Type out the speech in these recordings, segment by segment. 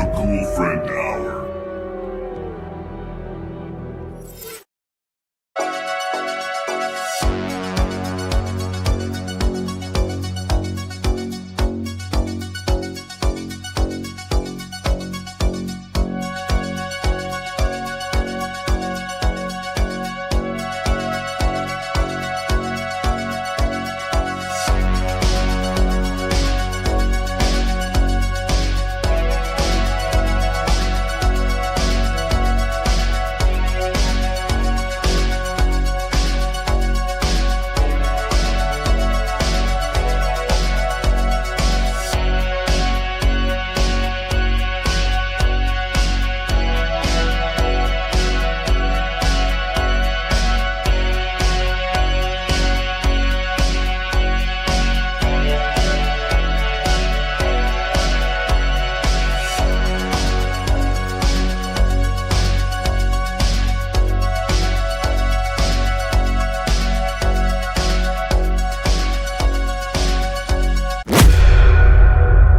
The Cool Friend Hour.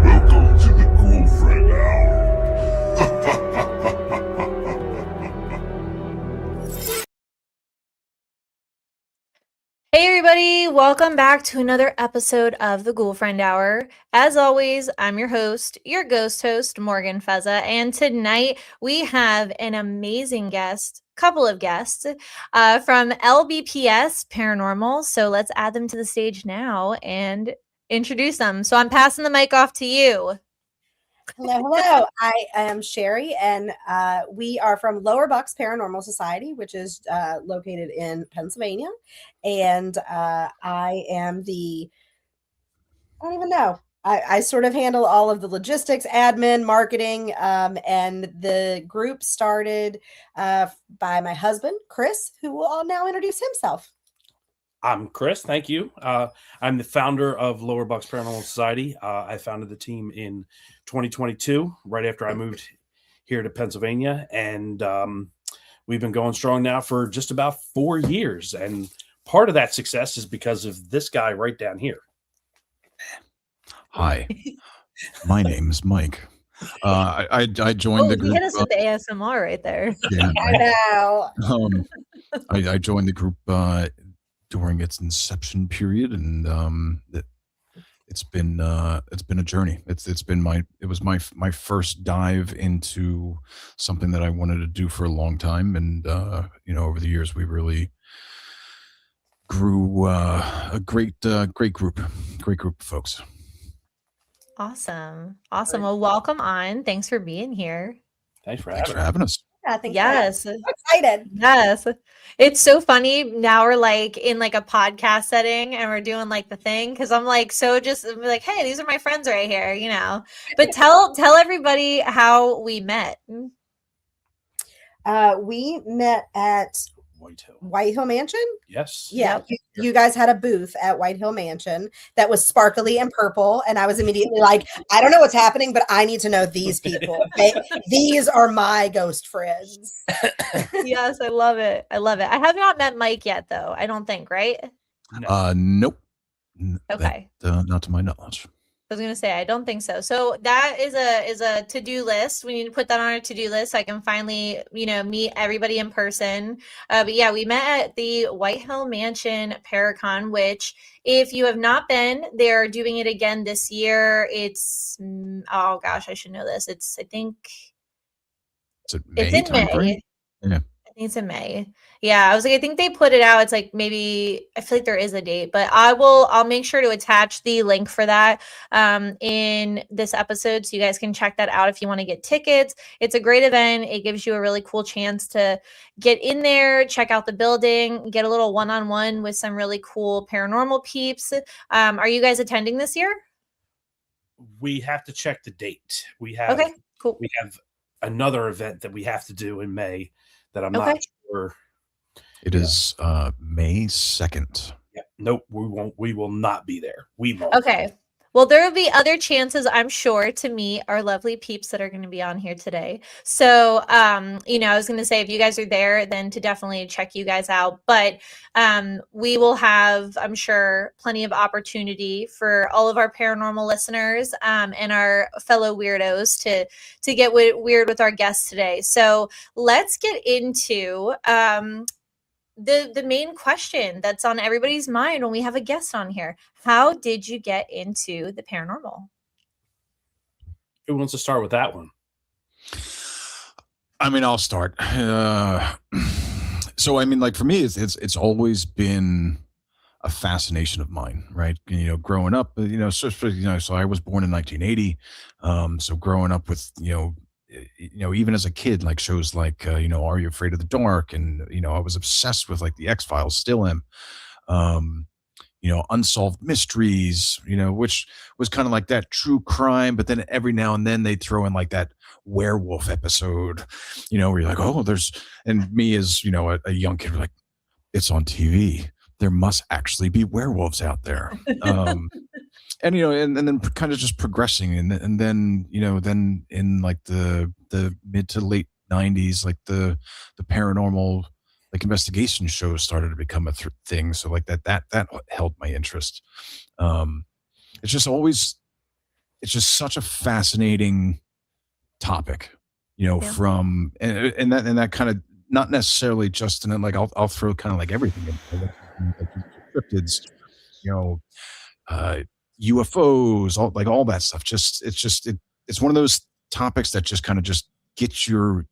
Welcome to the Cool Friend Hour. Hey everybody, welcome back to another episode of the Ghoul Friend Hour. As always, I'm your host, your ghost host, Morgan Fezza, and tonight we have an amazing couple of guests from LBPS Paranormal. So let's add them to the stage now and introduce them. So I'm passing the mic off to you. Hello. I am Sherry, and we are from Lower Bucks Paranormal Society, which is located in Pennsylvania. And I am I don't even know. I sort of handle all of the logistics, admin, marketing, and the group started by my husband, Chris, who will now introduce himself. I'm Chris. Thank you. I'm the founder of Lower Bucks Paranormal Society. I founded the team in 2022, right after I moved here to Pennsylvania. And we've been going strong now for just about 4 years. And part of that success is because of this guy right down here. Hi, my name is Mike. I joined the group. He hit us with the ASMR right there. Yeah, I know. I joined the group during its inception period, and it's been a journey. It was my first dive into something that I wanted to do for a long time, and over the years we really grew a great group of folks. Awesome. Well, welcome on. Thanks for being here. Thanks for having us. Yeah, thanks. Yes. I'm excited. Yes. It's so funny. Now we're like in like a podcast setting and we're doing like the thing because I'm like hey, these are my friends right here, But tell everybody how we met. We met at White Hill Mansion. Yes. Yeah. You guys had a booth at White Hill Mansion that was sparkly and purple. And I was immediately like, I don't know what's happening, but I need to know these people. These are my ghost friends. Yes, I love it. I have not met Mike yet, though. I don't think, right? Nope. Okay. Not to my knowledge. I was gonna say I don't think so. So that is a to-do list. We need to put that on our to-do list so I can finally, meet everybody in person. But yeah, we met at the White Hill Mansion Paracon, which if you have not been, they're doing it again this year. It's oh gosh, I should know this. It's in May. Yeah. I think it's in May. Yeah, I was like, I think they put it out. It's like maybe I feel like there is a date, but I'll make sure to attach the link for that in this episode so you guys can check that out if you want to get tickets. It's a great event. It gives you a really cool chance to get in there, check out the building, get a little one-on-one with some really cool paranormal peeps. Are you guys attending this year? We have to check the date. Okay, cool. We have another event that we have to do in May that I'm not sure. It is May 2nd. Yeah. Nope, we won't. We will not be there. We won't. Okay. Well, there will be other chances, I'm sure, to meet our lovely peeps that are going to be on here today. So, I was going to say, if you guys are there, then to definitely check you guys out. But we will have, I'm sure, plenty of opportunity for all of our paranormal listeners and our fellow weirdos to get weird with our guests today. So let's get into the main question that's on everybody's mind when we have a guest on here. How did you get into the paranormal? Who wants to start with that one? I mean, I'll start. So, I mean, like for me, it's always been a fascination of mine, right? Growing up, so I was born in 1980. So growing up with, even as a kid, like shows like, Are You Afraid of the Dark? And, I was obsessed with like the X-Files, still am. Unsolved mysteries, which was kind of like that true crime. But then every now and then they'd throw in like that werewolf episode, where you're like, oh, and me as, a young kid, like, it's on TV. There must actually be werewolves out there. And then kind of just progressing. And then, then in like the mid to late 90s, like the paranormal, like investigation shows started to become a thing. So like that held my interest. It's just such a fascinating topic, from, and that kind of, not necessarily just in it, like I'll throw kind of like everything in, like cryptids, UFOs, all that stuff. It's one of those topics that just kind of just gets your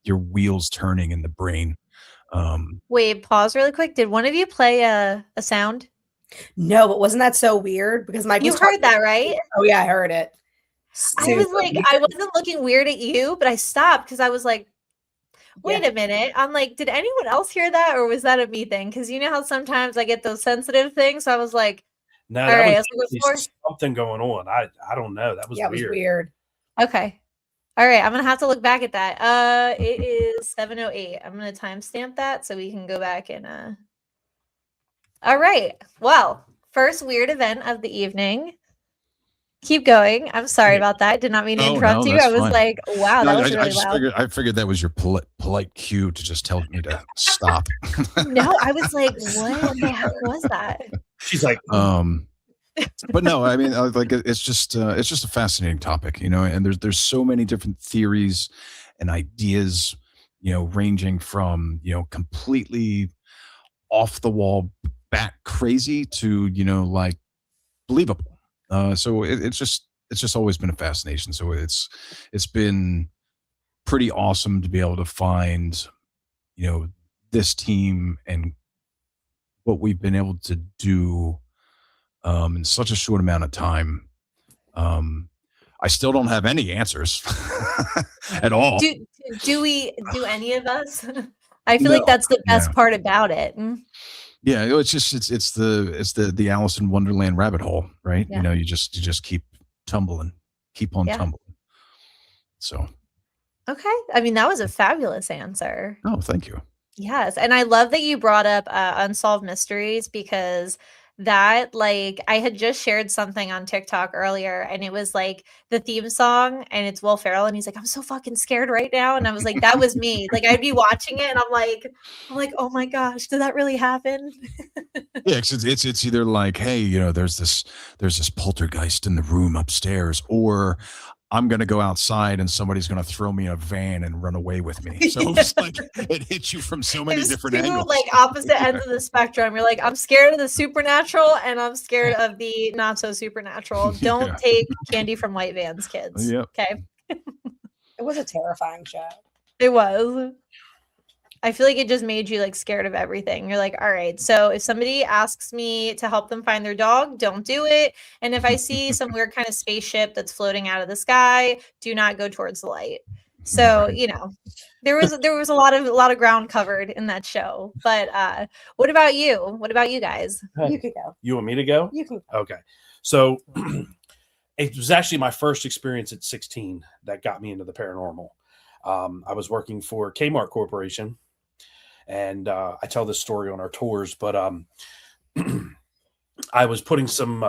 wheels turning in the brain. Wait, pause really quick. Did one of you play a sound? No, but wasn't that so weird? Because Mike, you heard that, right? Oh yeah, I heard it. I was like, I wasn't looking weird at you, but I stopped because I was like, wait a minute. I'm like, did anyone else hear that, or was that a me thing? Because you know how sometimes I get those sensitive things. So I was like, no, all that right, was something going on. I don't know. That was weird. It was weird. Okay. All right, I'm gonna have to look back at that. It is 7:08. I'm gonna timestamp that so we can go back and All right. Well, first weird event of the evening. Keep going. I'm sorry about that. I did not mean to interrupt you. I was fine. Like, wow, that was really loud. I figured that was your polite cue to just tell me to stop. No, I was like, what the heck was that? She's like, but no, I mean, like it's just a fascinating topic, and there's so many different theories and ideas, ranging from, completely off the wall, bat crazy to, like believable. So it's just always been a fascination. So it's been pretty awesome to be able to find, this team and what we've been able to do in such a short amount of time. I still don't have any answers at all. Do any of us? I feel like that's the best part about it. Yeah, it's the Alice in Wonderland rabbit hole, right? Yeah. You just keep tumbling, keep on tumbling. So, okay. I mean, that was a fabulous answer. Oh, thank you. Yes, and I love that you brought up unsolved mysteries, because that, like, I had just shared something on TikTok earlier, and it was like the theme song, and it's Will Ferrell, and he's like, I'm so fucking scared right now. And I was like, that was me. Like, I'd be watching it and I'm like, oh my gosh, did that really happen? Yeah, it's either like, hey, there's this poltergeist in the room upstairs, or I'm going to go outside and somebody's going to throw me in a van and run away with me. So it's like it hits you from so many different angles. Like opposite ends of the spectrum. You're like, I'm scared of the supernatural and I'm scared of the not so supernatural. Don't take candy from white vans, kids. Yep. Okay. It was a terrifying show. It was. I feel like it just made you like scared of everything. You're like, all right, so if somebody asks me to help them find their dog, don't do it. And if I see some weird kind of spaceship that's floating out of the sky, do not go towards the light. So, there was a lot of ground covered in that show. But what about you? What about you guys? You could go. You want me to go? You can go. Okay. So it was actually my first experience at 16 that got me into the paranormal. I was working for Kmart Corporation. And I tell this story on our tours, but I was putting some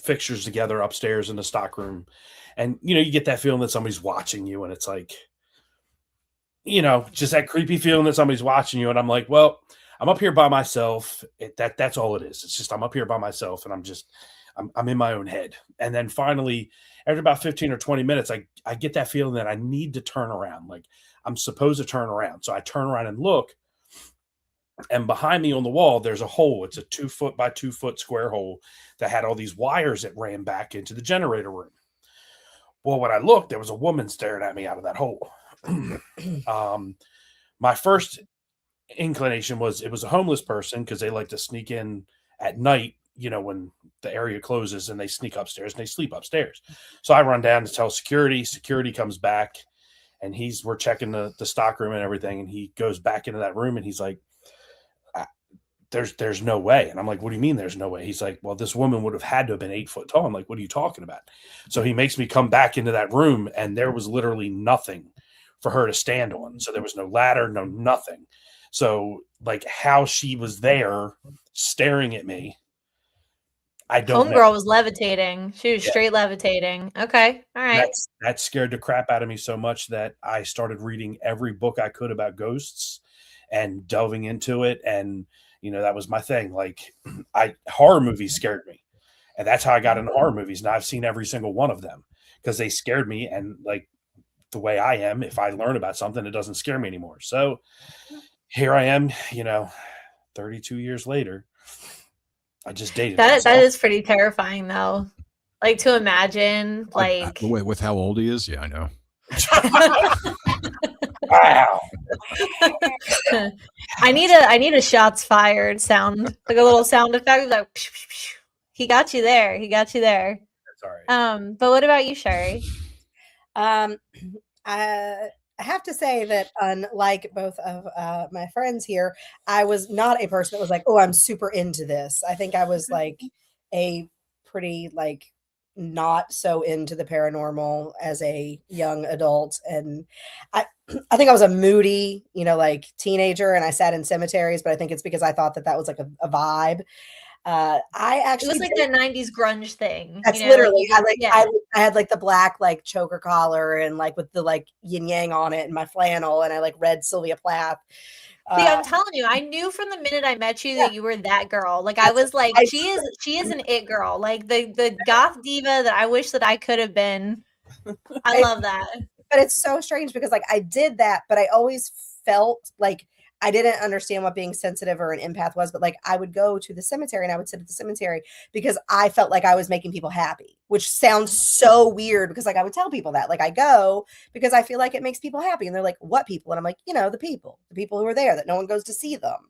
fixtures together upstairs in the stockroom, and you get that feeling that somebody's watching you, and it's like, just that creepy feeling that somebody's watching you, and I'm like, well, I'm up here by myself. That's all it is. It's just I'm up here by myself, and I'm in my own head. And then finally, after about 15 or 20 minutes, I get that feeling that I need to turn around. Like I'm supposed to turn around. So I turn around and look, and behind me on the wall, there's a hole. It's a 2 foot by 2 foot square hole that had all these wires that ran back into the generator room. Well, when I looked, there was a woman staring at me out of that hole. My first inclination was it was a homeless person, because they like to sneak in at night, when the area closes, and they sneak upstairs and they sleep upstairs. So I run down to tell security. Security comes back, and we're checking the stock room and everything. And he goes back into that room, and he's like, there's no way. And I'm like, what do you mean there's no way? He's like, well, this woman would have had to have been 8 foot tall. I'm like, what are you talking about? So he makes me come back into that room, and there was literally nothing for her to stand on. So there was no ladder, no nothing. So like how she was there staring at me, I don't know. Homegirl was levitating. She was straight levitating. Okay. All right. That scared the crap out of me so much that I started reading every book I could about ghosts and delving into it. And, that was my thing. Like horror movies scared me. And that's how I got into horror movies. And I've seen every single one of them because they scared me. And like the way I am, if I learn about something, it doesn't scare me anymore. So here I am, 32 years later. I just dated that is pretty terrifying though. Like to imagine like with how old he is. Yeah, I know. Wow. I need a shots fired sound, like a little sound effect, like he got you there. He got you there. That's all right. But what about you, Sherry? I have to say that unlike both of my friends here, I was not a person that was like, oh, I'm super into this. I think I was like a pretty like not so into the paranormal as a young adult. And I think I was a moody, like teenager, and I sat in cemeteries, but I think it's because I thought that was like a vibe. I actually it was like the 90s grunge thing. That's literally I had like the black like choker collar and like with the like yin yang on it and my flannel, and I like read Sylvia Plath. See, I'm telling you, I knew from the minute I met you that you were that girl. Like I was like, she is an it girl, like the goth diva that I wish that I could have been. I love that. But it's so strange because like I did that, but I always felt like I didn't understand what being sensitive or an empath was, but like I would go to the cemetery and I would sit at the cemetery because I felt like I was making people happy, which sounds so weird because like I would tell people that like I go because I feel like it makes people happy. And they're like, what people? And I'm like, the people who are there that no one goes to see them.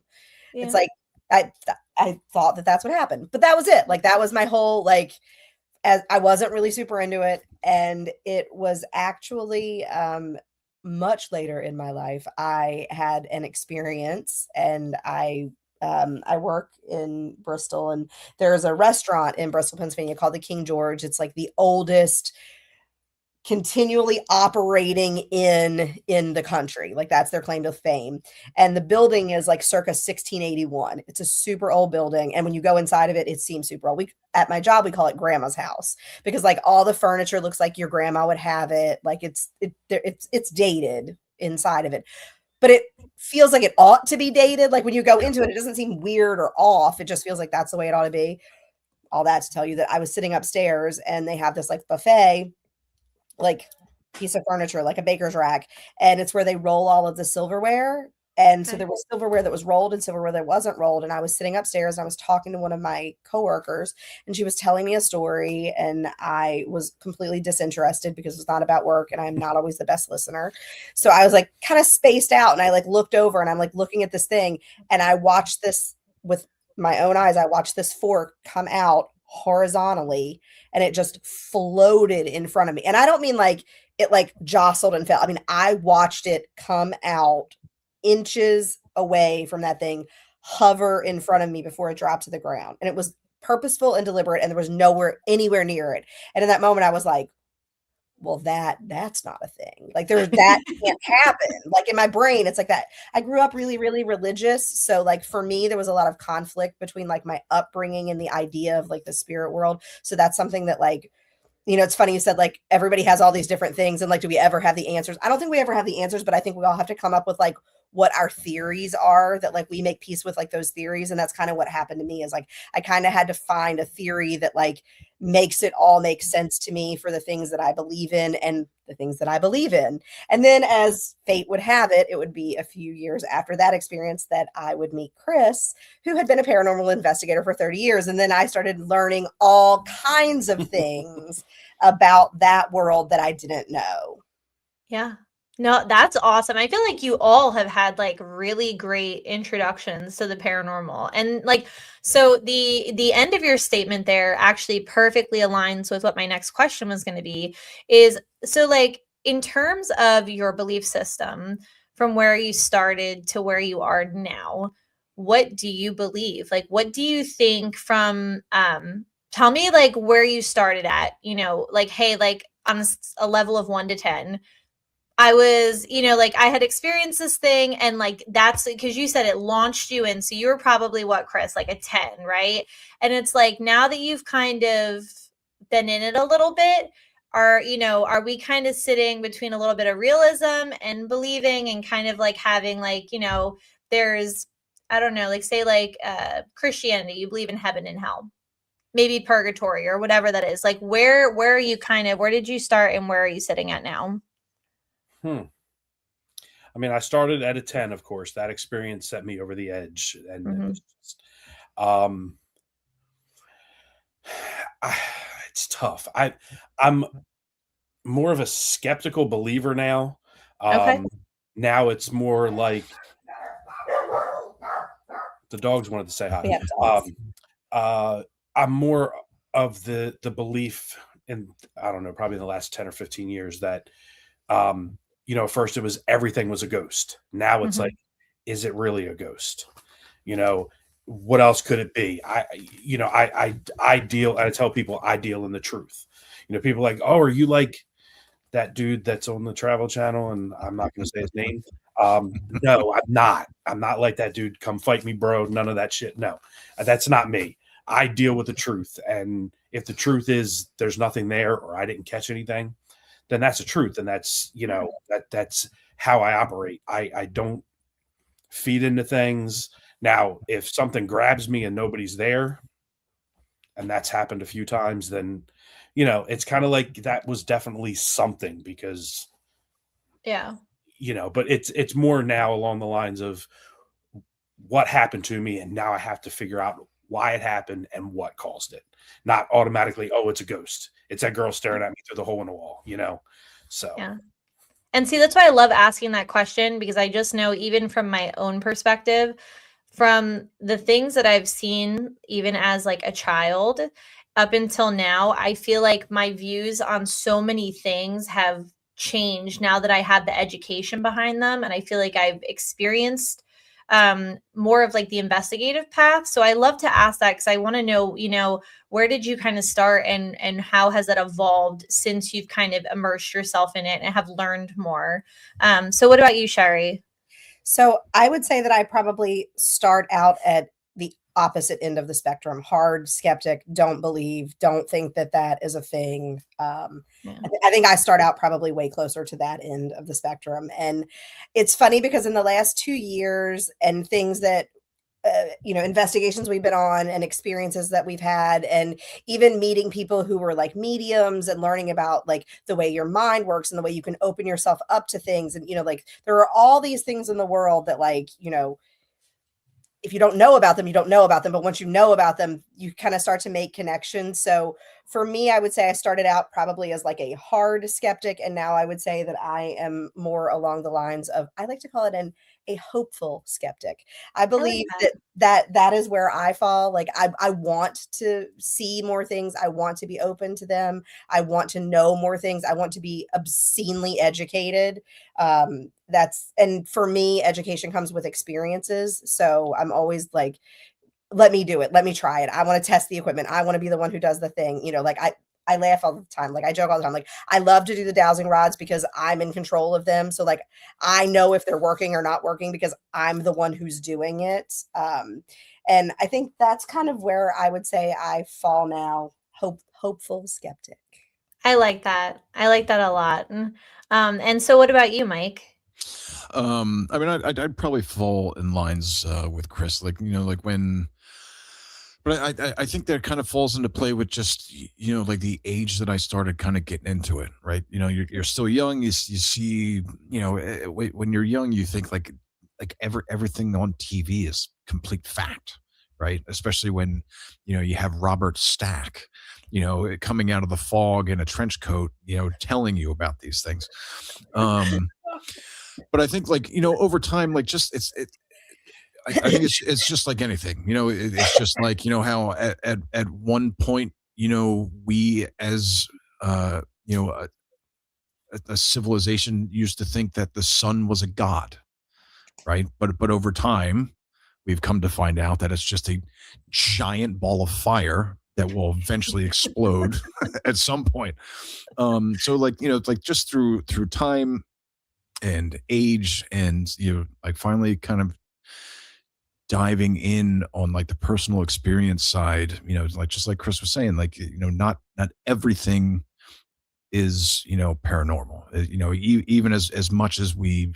Yeah. It's like, I thought that that's what happened, but that was it. Like that was my whole, like, as I wasn't really super into it. And it was actually, much later in my life, I had an experience, and I work in Bristol, and there's a restaurant in Bristol, Pennsylvania called the King George. It's like the oldest continually operating in the country. Like that's their claim to fame. And the building is like circa 1681. It's a super old building. And when you go inside of it, it seems super old. At my job, we call it grandma's house because like all the furniture looks like your grandma would have it. Like it's dated inside of it, but it feels like it ought to be dated. Like when you go into it, it doesn't seem weird or off. It just feels like that's the way it ought to be. All that to tell you that I was sitting upstairs and they have this like buffet, like piece of furniture, like a baker's rack, and it's where they roll all of the silverware. And so there was silverware that was rolled and silverware that wasn't rolled. And I was sitting upstairs and I was talking to one of my coworkers, and she was telling me a story, and I was completely disinterested because it's not about work and I'm not always the best listener. So I was like kind of spaced out, and I like looked over and I'm like looking at this thing, and I watched this with my own eyes. I watched this fork come out horizontally, and it just floated in front of me. And I don't mean like it like jostled and fell. I mean, I watched it come out inches away from that thing, hover in front of me before it dropped to the ground. And it was purposeful and deliberate, and there was nowhere anywhere near it. And in that moment I was like, well, that's not a thing. Like that can't happen. Like in my brain, it's like that. I grew up really, really religious. So like for me, there was a lot of conflict between like my upbringing and the idea of like the spirit world. So that's something that like, it's funny you said like everybody has all these different things and like, do we ever have the answers? I don't think we ever have the answers, but I think we all have to come up with like what our theories are, that like we make peace with like those theories. And that's kind of what happened to me, is like I kind of had to find a theory that like makes it all make sense to me for the things that I believe in and the things that I believe in. And then as fate would have it, it would be a few years after that experience that I would meet Chris, who had been a paranormal investigator for 30 years. And then I started learning all kinds of things about that world that I didn't know. Yeah. No, that's awesome. I feel like you all have had like really great introductions to the paranormal. And like, so the end of your statement there actually perfectly aligns with what my next question was going to be, is so like in terms of your belief system from where you started to where you are now, what do you believe? Like what do you think from tell me like where you started at, like hey, like on a level of 1 to 10, I was, like I had experienced this thing, and like that's because you said it launched you in. So you were probably what, Chris, like a 10, right? And it's like now that you've kind of been in it a little bit, are we kind of sitting between a little bit of realism and believing and kind of like having like, there's, I don't know, like say like Christianity, you believe in heaven and hell, maybe purgatory or whatever that is. Like where are you where did you start and where are you sitting at now? I mean, I started at a 10, of course. That experience set me over the edge. And it was just, it's tough. I'm more of a skeptical believer now. Okay. Now it's more like the dogs wanted to say hi. We have dogs. I'm more of the belief in, I don't know, probably in the last 10 or 15 years that, first it was everything was a ghost. Now it's like, is it really a ghost? What else could it be? I tell people I deal in the truth. People are like, oh, are you like that dude that's on the Travel Channel? And I'm not going to say his name. No, I'm not. I'm not like that dude. Come fight me, bro. None of that shit. No, that's not me. I deal with the truth. And if the truth is there's nothing there or I didn't catch anything, then that's the truth. And that's, that's how I operate. I don't feed into things. Now, if something grabs me and nobody's there, and that's happened a few times, then, it's kind of like that was definitely something, because, but it's more now along the lines of what happened to me. And now I have to figure out why it happened and what caused it. Not automatically, oh, it's a ghost. It's that girl staring at me through the hole in the wall, So, yeah. And see, that's why I love asking that question, because I just know, even from my own perspective, from the things that I've seen, even as like a child up until now, I feel like my views on so many things have changed now that I have the education behind them. And I feel like I've experienced more of like the investigative path. So I love to ask that, because I want to know, where did you kind of start and how has that evolved since you've kind of immersed yourself in it and have learned more? So what about you, Sherry? So I would say that I probably start out at the opposite end of the spectrum. Hard skeptic, don't believe, don't think that that is a thing. I think I start out probably way closer to that end of the spectrum. And it's funny because in the last 2 years and things that, investigations we've been on and experiences that we've had, and even meeting people who were like mediums and learning about like the way your mind works and the way you can open yourself up to things. And, like there are all these things in the world that like, if you don't know about them, you don't know about them. But once you know about them, you kind of start to make connections. So for me, I would say I started out probably as like a hard skeptic. And now I would say that I am more along the lines of, I like to call it a hopeful skeptic. I believe that is where I fall. Like I want to see more things. I want to be open to them. I want to know more things. I want to be obscenely educated. And for me, education comes with experiences. So I'm always like, let me do it. Let me try it. I want to test the equipment. I want to be the one who does the thing. Like I laugh all the time. Like I joke all the time. Like I love to do the dowsing rods because I'm in control of them. So like I know if they're working or not working because I'm the one who's doing it. And I think that's kind of where I would say I fall now. Hopeful skeptic. I like that. I like that a lot. And so what about you, Mike? I mean, I'd probably fall in lines with Chris, like like when, but I think that kind of falls into play with just like the age that I started kind of getting into it, right? You're still young, you see, when you're young, you think like everything on TV is complete fact, right? Especially when you have Robert Stack, coming out of the fog in a trench coat, telling you about these things. But I think like over time, like just I think it's just like anything, it's just like how at one point we as a civilization used to think that the sun was a god, right? But over time we've come to find out that it's just a giant ball of fire that will eventually explode at some point. So like it's like just through time and age and like finally kind of diving in on like the personal experience side, like just like Chris was saying, like not everything is paranormal, even as much as we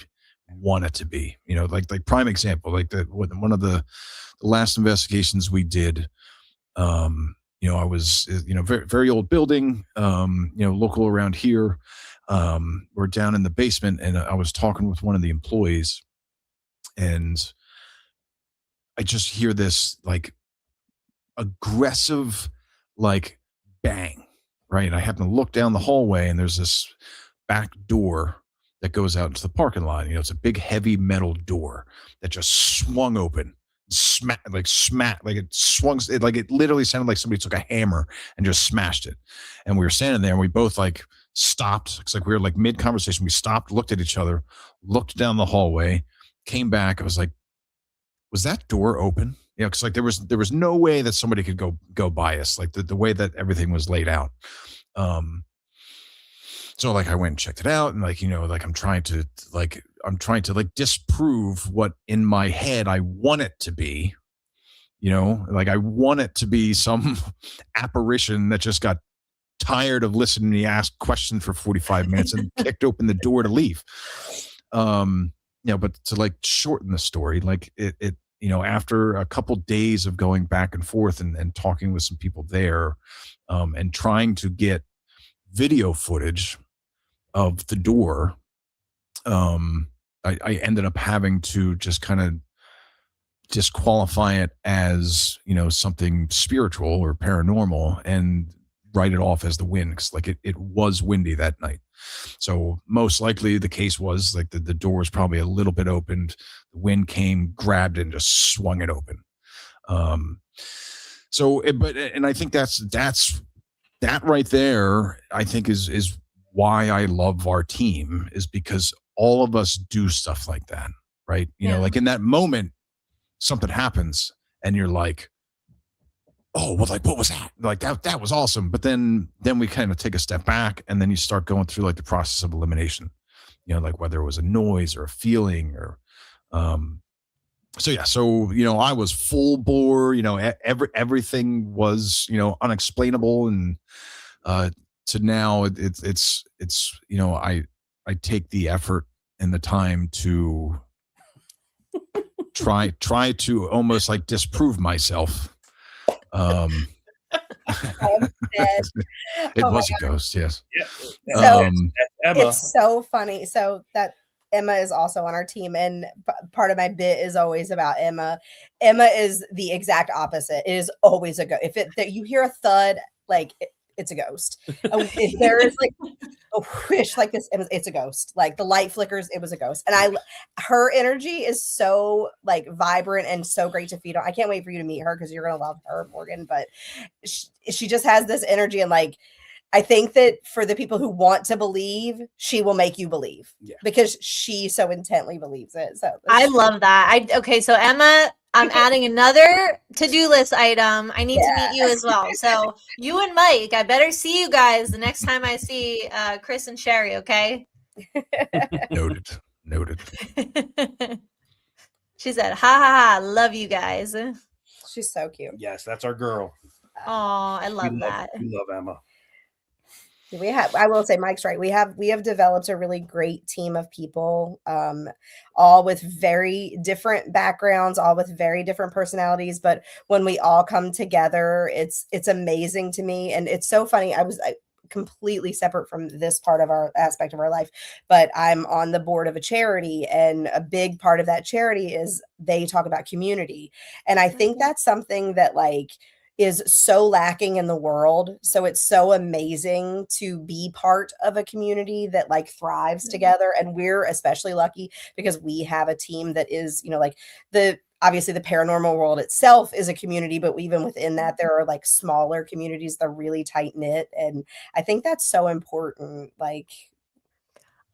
want it to be, like prime example, like one of the last investigations we did, I was very, very old building, local around here. We're down in the basement and I was talking with one of the employees and I just hear this like aggressive, like bang, right? And I happen to look down the hallway and there's this back door that goes out into the parking lot. It's a big, heavy metal door that just swung open, smack, like it swung, it literally sounded like somebody took a hammer and just smashed it. And we were standing there and we both like stopped. It's like we were like mid conversation. We stopped, looked at each other, looked down the hallway, came back. I was like, was that door open? Because like there was no way that somebody could go by us, like the way that everything was laid out. So like I went and checked it out, and like like I'm trying to disprove what in my head I want it to be. Like I want it to be some apparition that just got tired of listening to me ask questions for 45 minutes and kicked open the door to leave. But to like shorten the story, like it after a couple days of going back and forth and talking with some people there, and trying to get video footage of the door, I ended up having to just kind of disqualify it as something spiritual or paranormal and write it off as the wind, because like it was windy that night. So most likely the case was like the door was probably a little bit opened, the wind came, grabbed it, and just swung it open. And I think that's that right there, I think is why I love our team, is because all of us do stuff like that, right? Like in that moment something happens and you're like, oh, well, like, what was that? Like that was awesome. But then we kind of take a step back and then you start going through like the process of elimination, like whether it was a noise or a feeling or, so I was full bore, everything was, unexplainable. And, to now it's, I take the effort and the time to try to almost like disprove myself. It was a ghost, yes. So Emma. it's so funny. So that Emma is also on our team, and part of my bit is always about Emma. Emma is the exact opposite. It is always a ghost. If you hear a thud, like it's a ghost. If there is like a whoosh like this, it's a ghost. Like the light flickers, it was a ghost. And her energy is so like vibrant and so great to feed on. I can't wait for you to meet her because you're gonna love her, Morgan. But she just has this energy, and like I think that for the people who want to believe, she will make you believe because she so intently believes it. So I love that. Okay, so Emma, I'm adding another to-do list item. I need to meet you as well. So you and Mike, I better see you guys the next time I see Chris and Sherry, okay? Noted. She said, ha ha ha, love you guys. She's so cute. Yes, that's our girl. Oh, I love that. We love Emma. I will say Mike's right. We have developed a really great team of people, all with very different backgrounds, all with very different personalities. But when we all come together, it's amazing to me. And it's so funny. I completely separate from this part of our aspect of our life, but I'm on the board of a charity, and a big part of that charity is they talk about community. And I think that's something that like is so lacking in the world. So it's so amazing to be part of a community that like thrives together. And we're especially lucky because we have a team that is, like obviously the paranormal world itself is a community, but even within that, there are like smaller communities that are really tight knit. And I think that's so important. Like,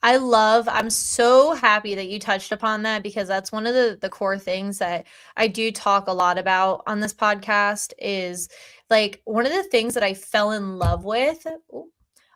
I'm so happy that you touched upon that, because that's one of the core things that I do talk a lot about on this podcast. Is like one of the things that I fell in love with, the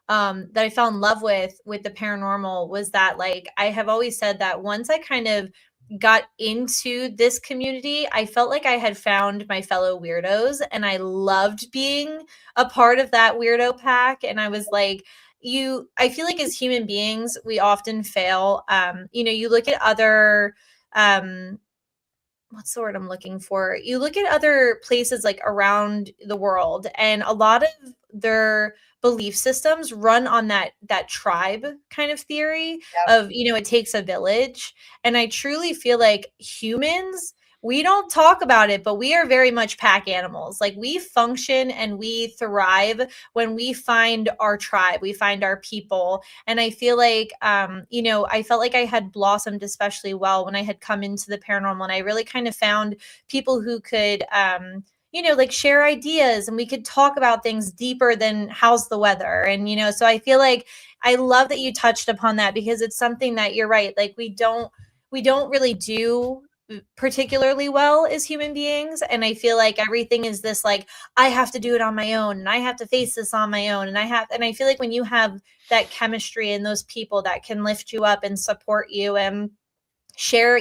paranormal, was that like I have always said that once I kind of got into this community, I felt like I had found my fellow weirdos, and I loved being a part of that weirdo pack. And I was like, I feel like as human beings, we often fail. You look at other, what's the word I'm looking for? You look at other places like around the world, and a lot of their belief systems run on that tribe kind of theory of, it takes a village. And I truly feel like humans, we don't talk about it, but we are very much pack animals. Like we function and we thrive when we find our tribe, we find our people. And I feel like, I felt like I had blossomed especially well when I had come into the paranormal, and I really kind of found people who could, like share ideas, and we could talk about things deeper than how's the weather. And, so I feel like I love that you touched upon that, because it's something that you're right. Like we don't really do particularly well as human beings. And I feel like everything is this, like, I have to do it on my own, and I have to face this on my own. And I feel like when you have that chemistry and those people that can lift you up and support you and share,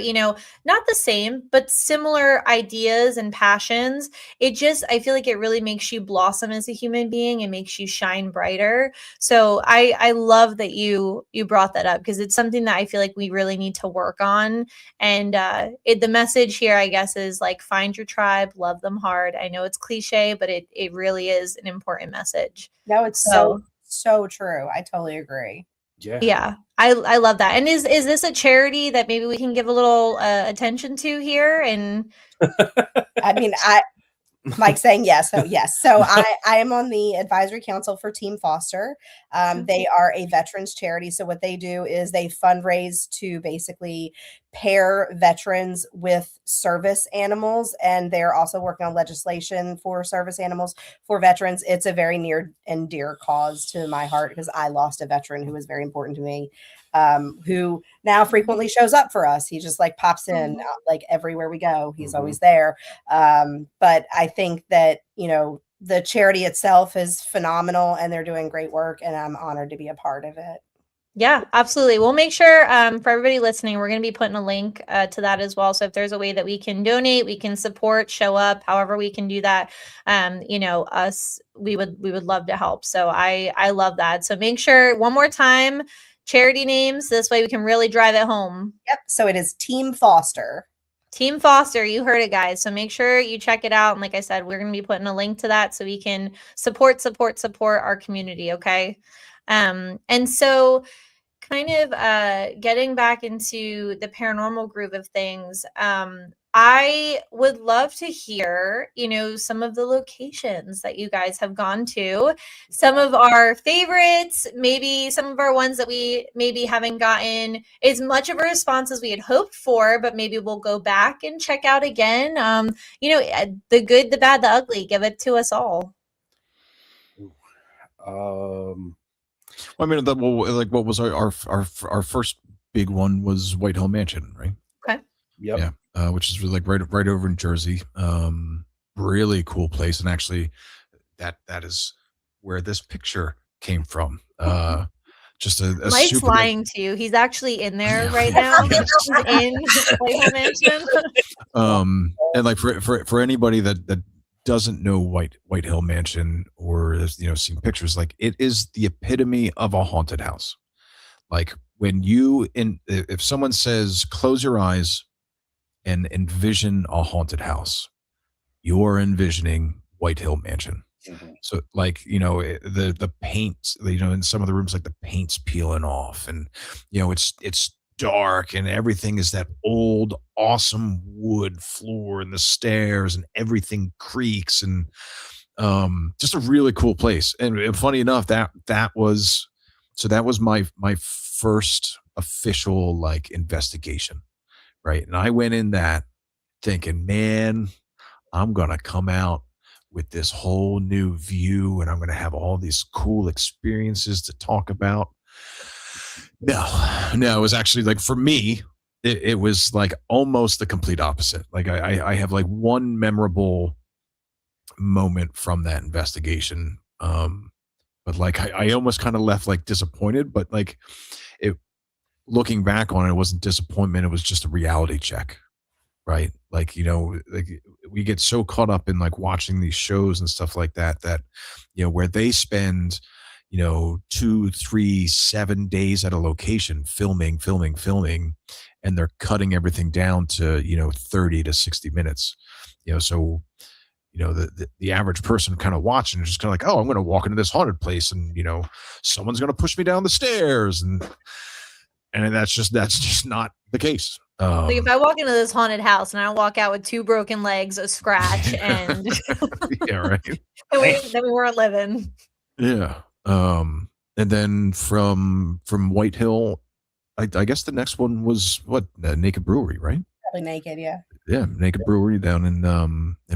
not the same, but similar ideas and passions, I feel like it really makes you blossom as a human being and makes you shine brighter. So I love that you brought that up, because it's something that I feel like we really need to work on. And the message here, I guess, is like, find your tribe, love them hard. I know it's cliche, but it really is an important message. No, it's so true. I totally agree. Yeah, I love that. And is this a charity that maybe we can give a little attention to here? And I mean, Mike saying yes. So yes. So I am on the advisory council for Team Foster. They are a veterans charity. So what they do is they fundraise to basically pair veterans with service animals. And they're also working on legislation for service animals for veterans. It's a very near and dear cause to my heart, because I lost a veteran who was very important to me. Who now frequently shows up for us. He just like pops in like everywhere we go. He's always there. But I think that, the charity itself is phenomenal, and they're doing great work, and I'm honored to be a part of it. Yeah, absolutely. We'll make sure for everybody listening, we're going to be putting a link to that as well. So if there's a way that we can donate, we can support, show up, however we can do that, we would love to help. So I love that. So make sure, one more time, charity names. This way we can really drive it home. Yep. So it is Team Foster. Team Foster, you heard it, guys. So make sure you check it out. And like I said, we're going to be putting a link to that so we can support our community. Okay. And so kind of getting back into the paranormal groove of things, I would love to hear, some of the locations that you guys have gone to, some of our favorites, maybe some of our ones that we maybe haven't gotten as much of a response as we had hoped for, but maybe we'll go back and check out again. The good, the bad, the ugly, give it to us all. I mean, what was our first big one was White Hill Mansion, right? Okay. Yep. Yeah, which is like right over in Jersey. Really cool place, and actually, that is where this picture came from. Just a Mike's super lying to you. He's actually in there Yeah. right now. He's in White Mansion. And like for anybody that doesn't know White Hill Mansion or has seen pictures, like it is the epitome of a haunted house. Like when if someone says close your eyes and envision a haunted house, you're envisioning White Hill Mansion. Mhm. So like the paint, in some of the rooms, like the paint's peeling off, and it's dark, and everything is that old awesome wood floor and the stairs, and everything creaks, and just a really cool place. And funny enough, that was my first official like investigation, right? And I went in that thinking, man, I'm gonna come out with this whole new view, and I'm going to have all these cool experiences to talk about. No, it was actually like, for me, it was like almost the complete opposite. Like I have like one memorable moment from that investigation. But like I almost kind of left like disappointed, but like looking back on it, it wasn't disappointment. It was just a reality check. Right. Like, like we get so caught up in like watching these shows and stuff like that, where they spend, 2, 3, 7 days at a location filming, and they're cutting everything down to, 30 to 60 minutes, so, the average person kind of watching is just kind of like, oh, I'm going to walk into this haunted place and, someone's going to push me down the stairs. And that's just not the case. Like if I walk into this haunted house and I walk out with 2 broken legs, a scratch, and yeah, right. then we weren't living. Yeah. And then from White Hill, I guess the next one was Naked Brewery, right? Probably Naked, yeah. Yeah, Naked Brewery down in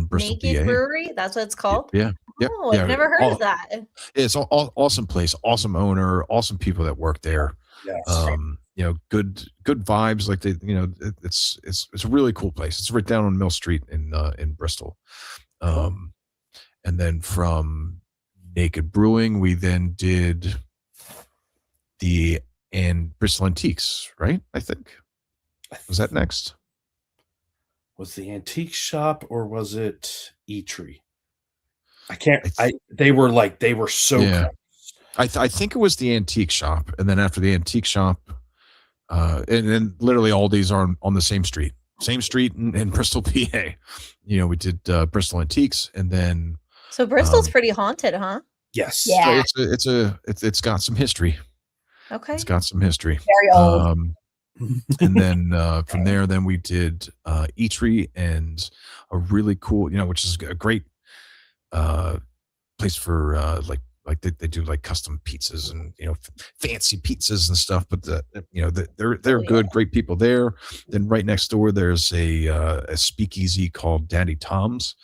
Bristol, Naked PA. Brewery, that's what it's called. Yeah. Yep. Oh, I've never heard of that. It's awesome place, awesome owner, awesome people that work there. Yes. Good vibes. Like it's a really cool place. It's right down on Mill Street in Bristol. And then from Naked Brewing, we then did Bristol Antiques, right? I think. Was that next? Was the antique shop or was it Eatery? I can't. They were so. Yeah. I think it was the antique shop, and then after the antique shop, and then literally all these are on the same street in Bristol, PA. We did Bristol Antiques, and then So Bristol's pretty haunted, huh? Yes. Yeah. It's got some history. Okay. It's got some history. Very old. And then from there, then we did Eatery, and a really cool, which is a great place for like they do like custom pizzas and fancy pizzas and stuff, but they're good, great people there. Then right next door there's a speakeasy called Daddy Tom's,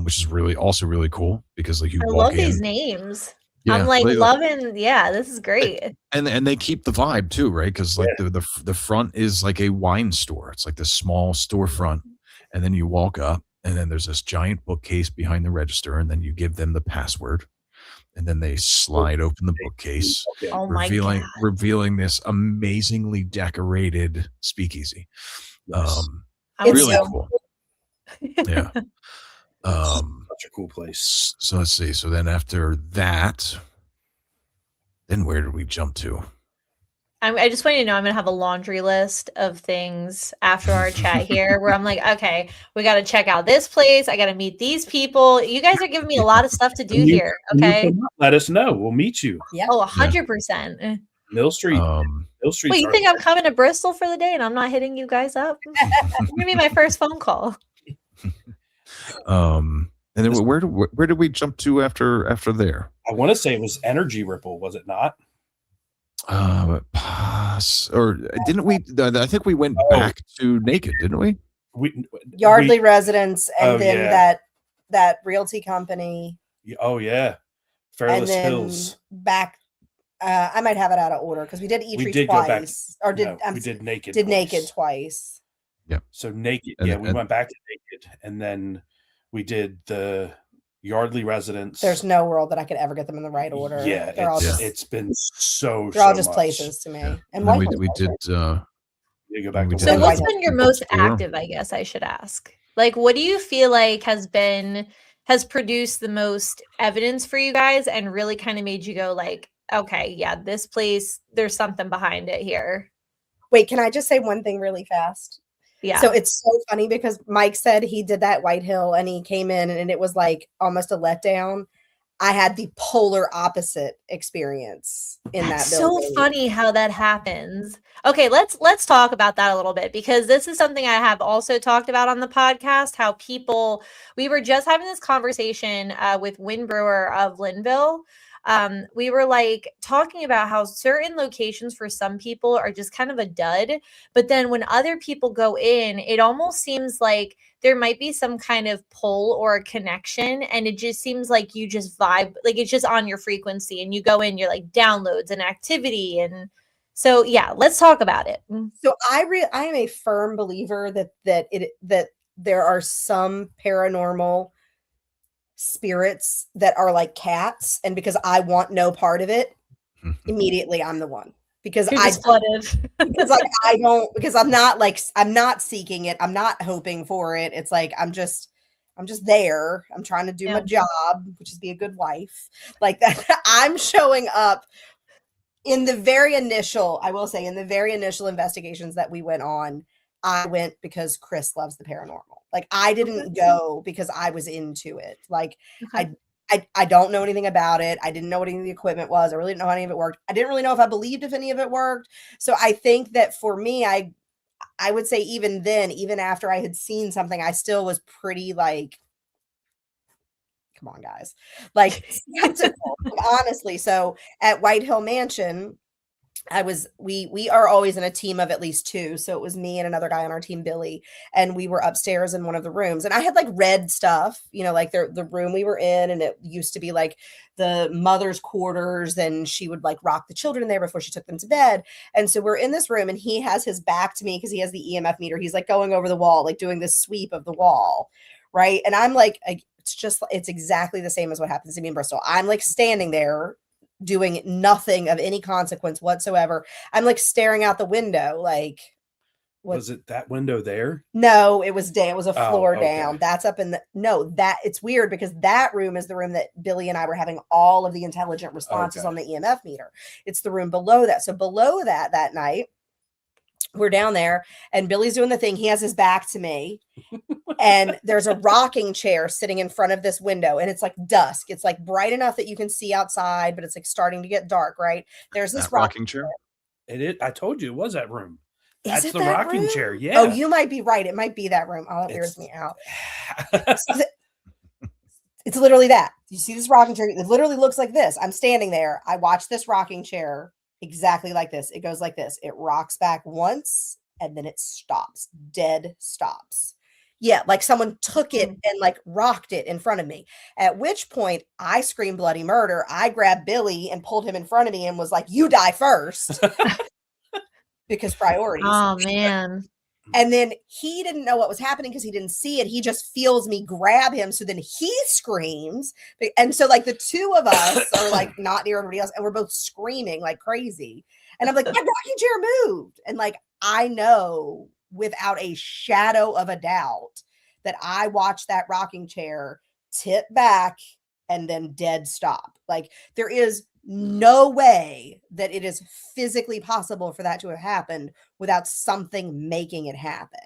which is also really cool because like you I walk love in. these names. Yeah, I'm like loving. Yeah, this is great. And they keep the vibe too, right? Because like the front is like a wine store. It's like this small storefront, and then you walk up, and then there's this giant bookcase behind the register, and then you give them the password, and then they slide open the bookcase, Oh my God. revealing this amazingly decorated speakeasy. Yes. It's Really so cool. Yeah. Such a cool place. So let's see. So then after that, then where did we jump to? I just want you to know I'm gonna have a laundry list of things after our chat here where I'm like, okay, we got to check out this place. I got to meet these people. You guys are giving me a lot of stuff to do here. Okay. Let us know. We'll meet you. Yeah. Oh, 100%. Mill Street. Mill Street. Wait, you think I'm coming to Bristol for the day and I'm not hitting you guys up? Give me my first phone call. And then where did we jump to after there? I want to say it was Energy Ripple, was it not? Or didn't we? I think we went back to Naked, didn't we? Yardley Residence, and Oh, then yeah. that realty company. Oh yeah, Fairless then Hills. back. I might have it out of order because we did We Eatry did go back. twice, or did We did Naked. did twice. Naked twice. So Naked, And- we and- went back to Naked, and then we did the Yardley Residence. There's no world that I could ever get them in the right order. Yeah, they're all just it's been so. they're all so just much. places to me. Yeah. And And then White we did You go back we to did So White what's House. been your most Bookstore. active, I guess I should ask? Like, what do you feel like has produced the most evidence for you guys and really kind of made you go like, okay, yeah, this place, there's something behind it here. Wait, can I just say one thing really fast? Yeah. So it's so funny because Mike said he did that White Hill and he came in and it was like almost a letdown. I had the polar opposite experience in That's that so building. funny how that happens. Okay, let's talk about that a little bit because this is something I have also talked about on the podcast. How we were just having this conversation with Win Brewer of Linville. We were like talking about how certain locations for some people are just kind of a dud, but then when other people go in, it almost seems like there might be some kind of pull or a connection, and it just seems like you just vibe, like it's just on your frequency, and you go in, you're like downloads and activity, and so yeah, let's talk about it. So I am a firm believer that there are some paranormal spirits that are like cats, and because I want no part of it, immediately I'm the one. Because You're I just flooded. because like I don't because I'm not seeking it. I'm not hoping for it. It's like I'm just there. I'm trying to do my job, which is be a good wife. Like that I'm showing up in the very initial, I will say in the very initial investigations that we went on, I went because Chris loves the paranormal. Like I didn't go because I was into it. Like I don't know anything about it. I didn't know what any of the equipment was. I really didn't know how any of it worked. I didn't really know if I believed if any of it worked. So I think that for me, I would say even then, even after I had seen something, I still was pretty like, come on, guys, like skeptical, honestly. So at White Hill Mansion, we are always in a team of at least two. So it was me and another guy on our team, Billy, and we were upstairs in one of the rooms. And I had like read stuff, like the room we were in, and it used to be like the mother's quarters, and she would like rock the children there before she took them to bed. And so we're in this room, and he has his back to me because he has the EMF meter. He's like going over the wall, like doing this sweep of the wall, right? And I'm like it's exactly the same as what happens to me in Bristol. I'm like standing there doing nothing of any consequence whatsoever. I'm like staring out the window, like, what? Was it that window there? No, it was down. It was a floor okay. down. That's up in that it's weird because that room is the room that Billy and I were having all of the intelligent responses on the EMF meter. It's the room below that. So below that night, we're down there and Billy's doing the thing. He has his back to me and there's a rocking chair sitting in front of this window and it's like dusk. It's like bright enough that you can see outside, but it's like starting to get dark, right? There's this rocking chair. I told you it was that room. Is That's it the that rocking room? chair. Yeah. Oh, you might be right. It might be that room. Oh, that weirds me out. It's literally that. You see this rocking chair? It literally looks like this. I'm standing there. I watch this rocking chair exactly like this. It goes like this. It rocks back once and then it stops. Dead stops. Yeah, like someone took it and like rocked it in front of me. At which point I screamed bloody murder. I grabbed Billy and pulled him in front of me and was like, "You die first." Because priorities. Oh man. And then he didn't know what was happening because he didn't see it. He just feels me grab him. So then he screams. And so like the two of us are like not near everybody else. And we're both screaming like crazy. And I'm like, my rocking chair moved. And like, I know without a shadow of a doubt that I watched that rocking chair tip back and then dead stop. Like there is no way that it is physically possible for that to have happened without something making it happen.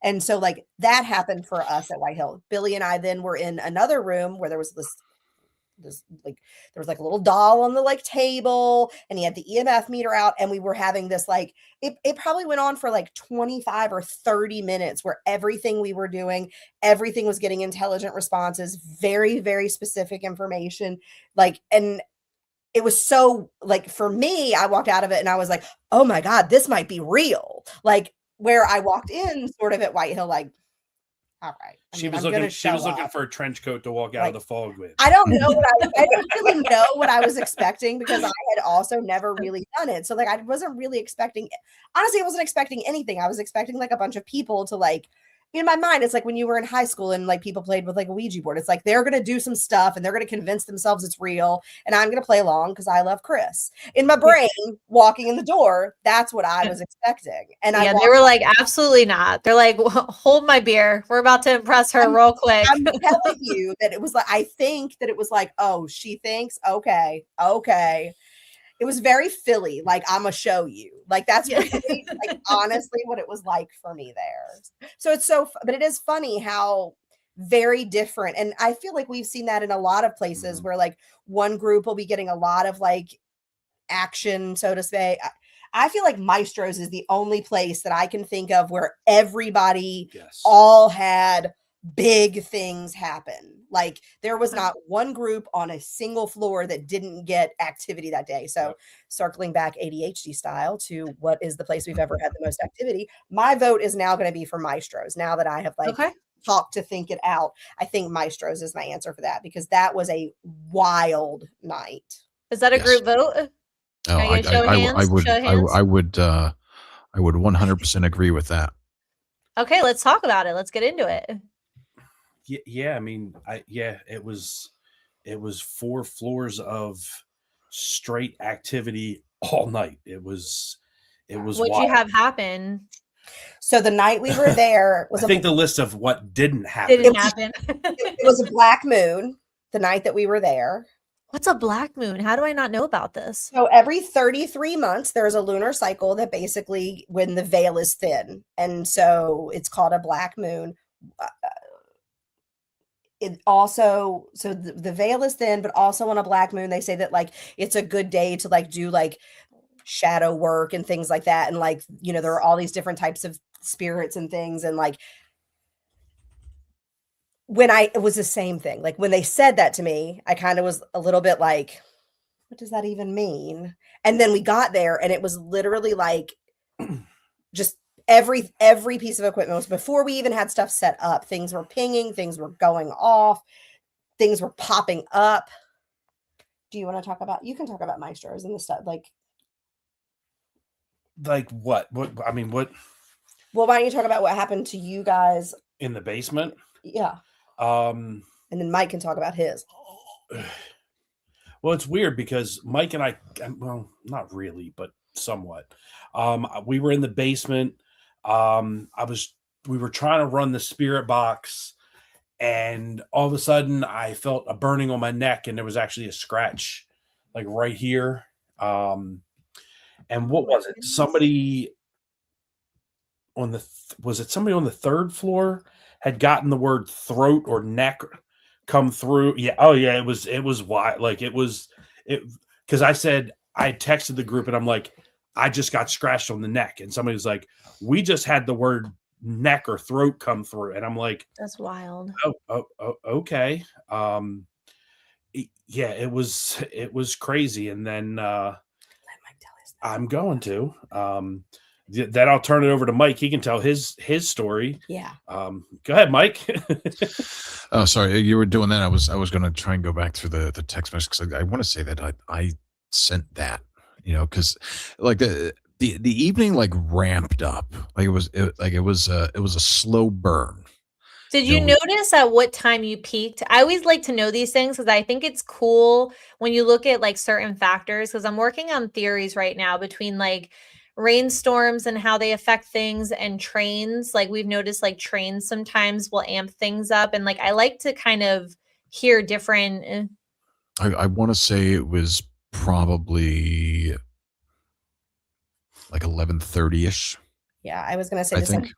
And so like that happened for us at White Hill. Billy and I then were in another room where there was this like there was like a little doll on the like table and he had the EMF meter out and we were having this like it probably went on for like 25 or 30 minutes where everything we were doing, everything was getting intelligent responses, very, very specific information. Like, and it was so like for me, I walked out of it and I was like, oh my God, this might be real. Like where I walked in sort of at White Hill, like All right. She was I'm gonna looking. She was show looking up. for a trench coat to walk out of the fog with. I don't know I don't really know what I was expecting because I had also never really done it. So like I wasn't really expecting honestly, I wasn't expecting anything. I was expecting like a bunch of people to like in my mind, it's like when you were in high school and like people played with like a Ouija board. It's like they're gonna do some stuff and they're gonna convince themselves it's real, and I'm gonna play along because I love Chris. In my brain, walking in the door, that's what I was expecting. And yeah, they were like, absolutely not. They're like, hold my beer. We're about to impress her real quick. I'm telling you that it was like I think that it was like, oh, she thinks, okay. It was very Philly, like I'm gonna show you. Like that's really, like honestly what it was like for me there. So it's but it is funny how very different. And I feel like we've seen that in a lot of places where like one group will be getting a lot of like action, so to say. I feel like Maestro's is the only place that I can think of where everybody all had big things happen. Like there was not one group on a single floor that didn't get activity that day. So circling back ADHD style to what is the place we've ever had the most activity, my vote is now going to be for Maestro's. Now that I have like talked to think it out, I think Maestro's is my answer for that because that was a wild night. Is that a group vote? Oh, I would 100% agree with that. Okay, let's talk about it. Let's get into it. Yeah, I mean, it was 4 floors of straight activity all night. It was What'd wild. you have happen? So the night we were there was I think the list of what didn't happen. It was a black moon the night that we were there. What's a black moon? How do I not know about this? So every 33 months, there's a lunar cycle that basically when the veil is thin. And so it's called a black moon. It also, so the veil is thin, but also on a black moon, they say that like, it's a good day to like do like shadow work and things like that. And like, you know, there are all these different types of spirits and things. And like, it was the same thing. Like when they said that to me, I kind of was a little bit like, what does that even mean? And then we got there and it was literally like just every piece of equipment was before we even had stuff set up. Things were pinging, things were going off, things were popping up. Do you want to talk about, you can talk about Maestros and the stuff like what? I mean, what? Well, why don't you talk about what happened to you guys in the basement? Yeah. And then Mike can talk about his. Well, it's weird because Mike and I, well, not really, but somewhat. We were in the basement. We were trying to run the spirit box, and all of a sudden I felt a burning on my neck, and there was actually a scratch like right here. And what was it? Somebody on somebody on the 3rd floor had gotten the word throat or neck come through. Yeah. Oh yeah. It was wild. Like because I texted the group and I'm like, I just got scratched on the neck. And somebody was like, we just had the word neck or throat come through. And I'm like, that's wild. Oh, okay. Yeah, it was crazy. And then I'm going to, then I'll turn it over to Mike. He can tell his story. Yeah. Go ahead, Mike. Oh, sorry. You were doing that. I was going to try and go back through the text message because I want to say that I sent that, you know, because like the evening like ramped up. Like it was a slow burn. Did you notice at what time you peaked? I always like to know these things because I think it's cool when you look at like certain factors, because I'm working on theories right now between like rainstorms and how they affect things and trains. Like we've noticed like trains sometimes will amp things up, and like I like to kind of hear different. I want to say it was probably like 11:30ish. Yeah, I was going to say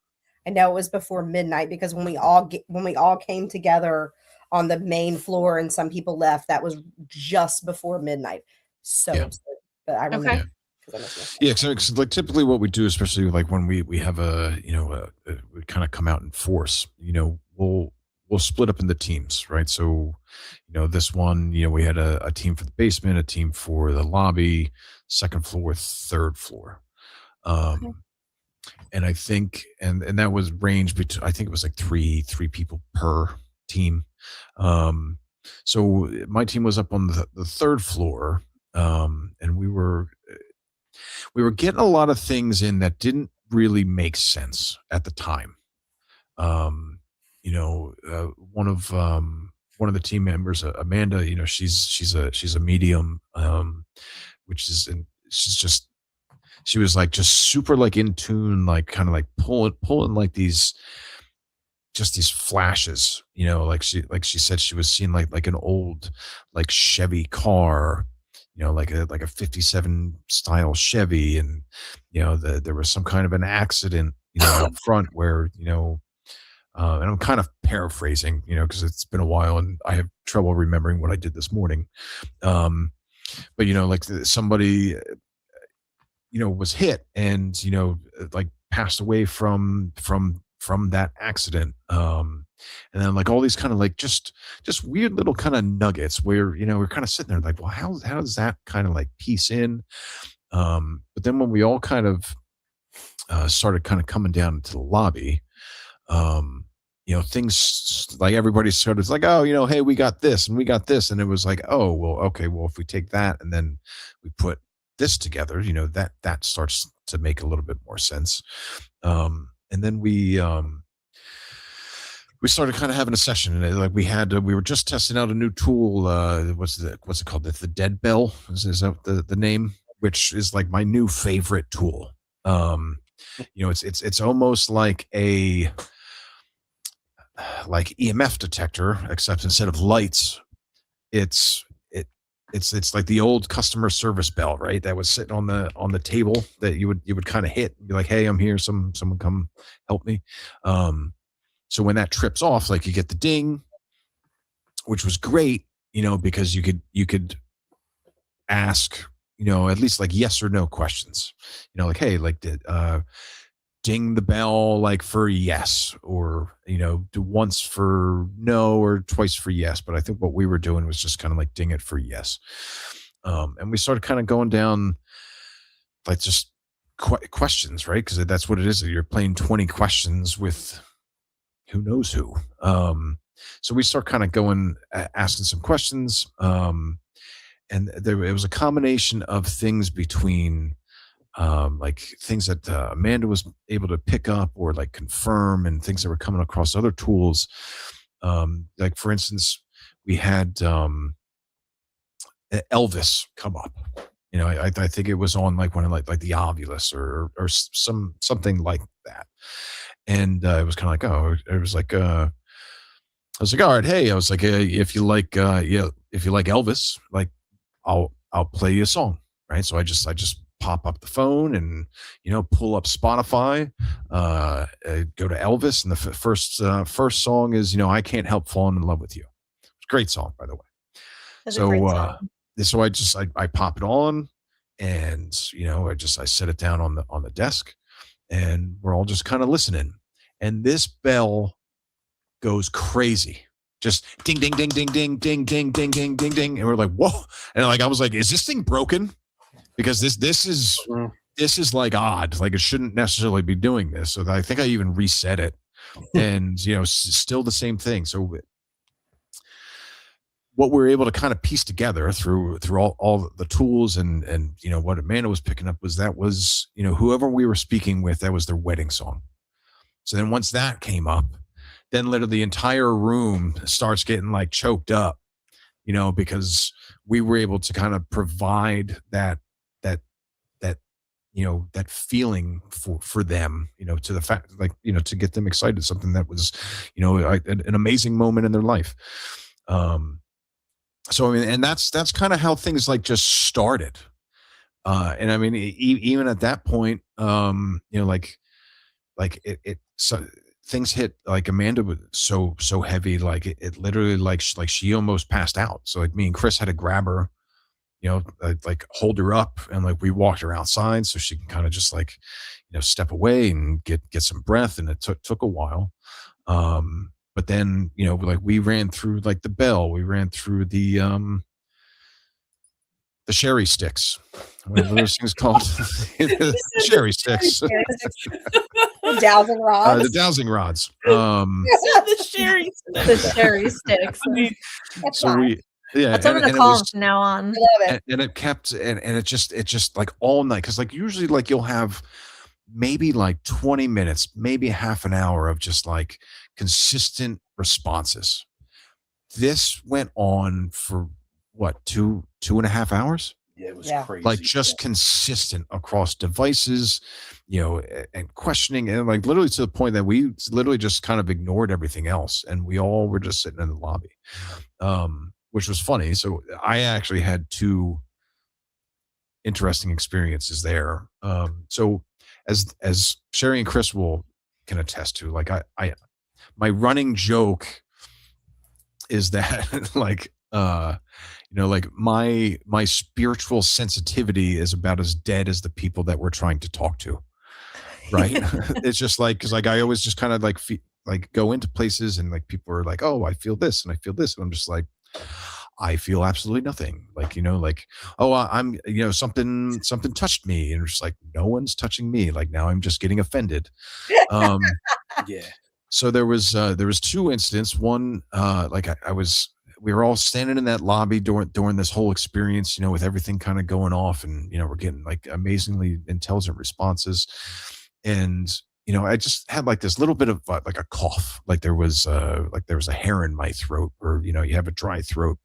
I know it was before midnight because when we all came together on the main floor and some people left, that was just before midnight. So, yeah. But I remember. Okay. Yeah, because like typically what we do, especially like when we have we kind of come out in force, you know, we'll split up into teams, right? So, you know, this one, you know, we had a team for the basement, a team for the lobby, 2nd floor, 3rd floor. and I think and that was range between, I think it was like three people per team. Um, so my team was up on the third floor, and we were getting a lot of things in that didn't really make sense at the time. Um, one of the team members, Amanda, she's a medium, which is and she's just she was like just super like in tune, like kind of like pulling like these flashes, like she said she was seeing like an old like Chevy car, like a 57 style Chevy, and there was some kind of an accident, out front where, and I'm kind of paraphrasing, because it's been a while and I have trouble remembering what I did this morning. But like somebody, was hit and, like passed away from that accident. And then like all these kind of like just weird little kind of nuggets where, we're kind of sitting there like, well, how does that kind of like piece in? But then when we all kind of started kind of coming down to the lobby, things like everybody sort of like, oh, hey, we got this and we got this. And it was like, oh, well, okay, well, if we take that and then we put this together, that starts to make a little bit more sense. And then we started kind of having a session, and like we were just testing out a new tool. What's it called? The Dead Bell is that the name, which is like my new favorite tool. It's almost like a like EMF detector, except instead of lights, it's like the old customer service bell, right? That was sitting on the table that you would kind of hit and be like, hey, I'm here. Someone come help me. So when that trips off, like you get the ding, which was great, because you could ask, at least like yes or no questions, like, hey, like ding the bell like for yes, or do once for no or twice for yes. But I think what we were doing was just kind of like ding it for yes. And we started kind of going down like just questions, right? Because that's what it is. You're playing 20 questions with who knows who. So we start kind of going asking some questions, and it was a combination of things between like things that Amanda was able to pick up or like confirm, and things that were coming across other tools. Like for instance, we had Elvis come up. I think it was on like one of like the Ovulus or something like that, and it was kind of like, oh, it was like I was like, all right, hey, I was like, if you like Elvis, like I'll play you a song, right? So I just pop up the phone and pull up Spotify, go to Elvis, and the first song is I Can't Help Falling in Love with You. It's a great song, by the way. That's a great song. So I pop it on, and I set it down on the desk, and we're all just kind of listening, and this bell goes crazy. Just ding, ding, ding, ding, ding, ding, ding, ding, ding, ding, ding. And we're like, whoa. And like, I was like, is this thing broken? Because this is like odd. Like it shouldn't necessarily be doing this. So I think I even reset it, and still the same thing. So what we're able to kind of piece together through all the tools and what Amanda was picking up was whoever we were speaking with, that was their wedding song. So then once that came up, then literally the entire room starts getting like choked up, because we were able to kind of provide that that feeling for them, to the fact, like, to get them excited, something that was, an amazing moment in their life. So, I mean, and that's kind of how things like just started. And I mean, even at that point, like it so things hit, like Amanda was so heavy, like it literally like she almost passed out. So like me and Chris had to grab her, like hold her up, and like we walked her outside so she can kind of just like, step away and get some breath. And it took a while. But then, like we ran through like the bell, we ran through the the sherry sticks. Whatever those things called. Sherry sticks. The dowsing rods. The dowsing rods. The sherry. The sherry sticks. That's So fine. That's what I'm and gonna it call was, them from now on. I love it. and it kept and it just like all night, because like usually like you'll have maybe like 20 minutes, maybe half an hour of just like consistent responses. This went on for what, 2.5 hours? Yeah, it was Yeah. crazy. Like just consistent across devices, and questioning, and like literally to the point that we literally just kind of ignored everything else, and we all were just sitting in the lobby, which was funny. So I actually had two interesting experiences there. So as Sherry and Chris can attest to, like I my running joke is that like like my spiritual sensitivity is about as dead as the people that we're trying to talk to, right? It's just like, because like I always just kind of like like go into places and like people are like, oh, I feel this and I feel this, and I'm just like, I feel absolutely nothing. Like, like, oh, I'm something touched me, and it's like, no one's touching me. Like now I'm just getting offended. Yeah. So there was two incidents. One, like we were all standing in that lobby during this whole experience, with everything kind of going off, and we're getting like amazingly intelligent responses, and I just had like this little bit of like a cough, like there was a hair in my throat, or you have a dry throat.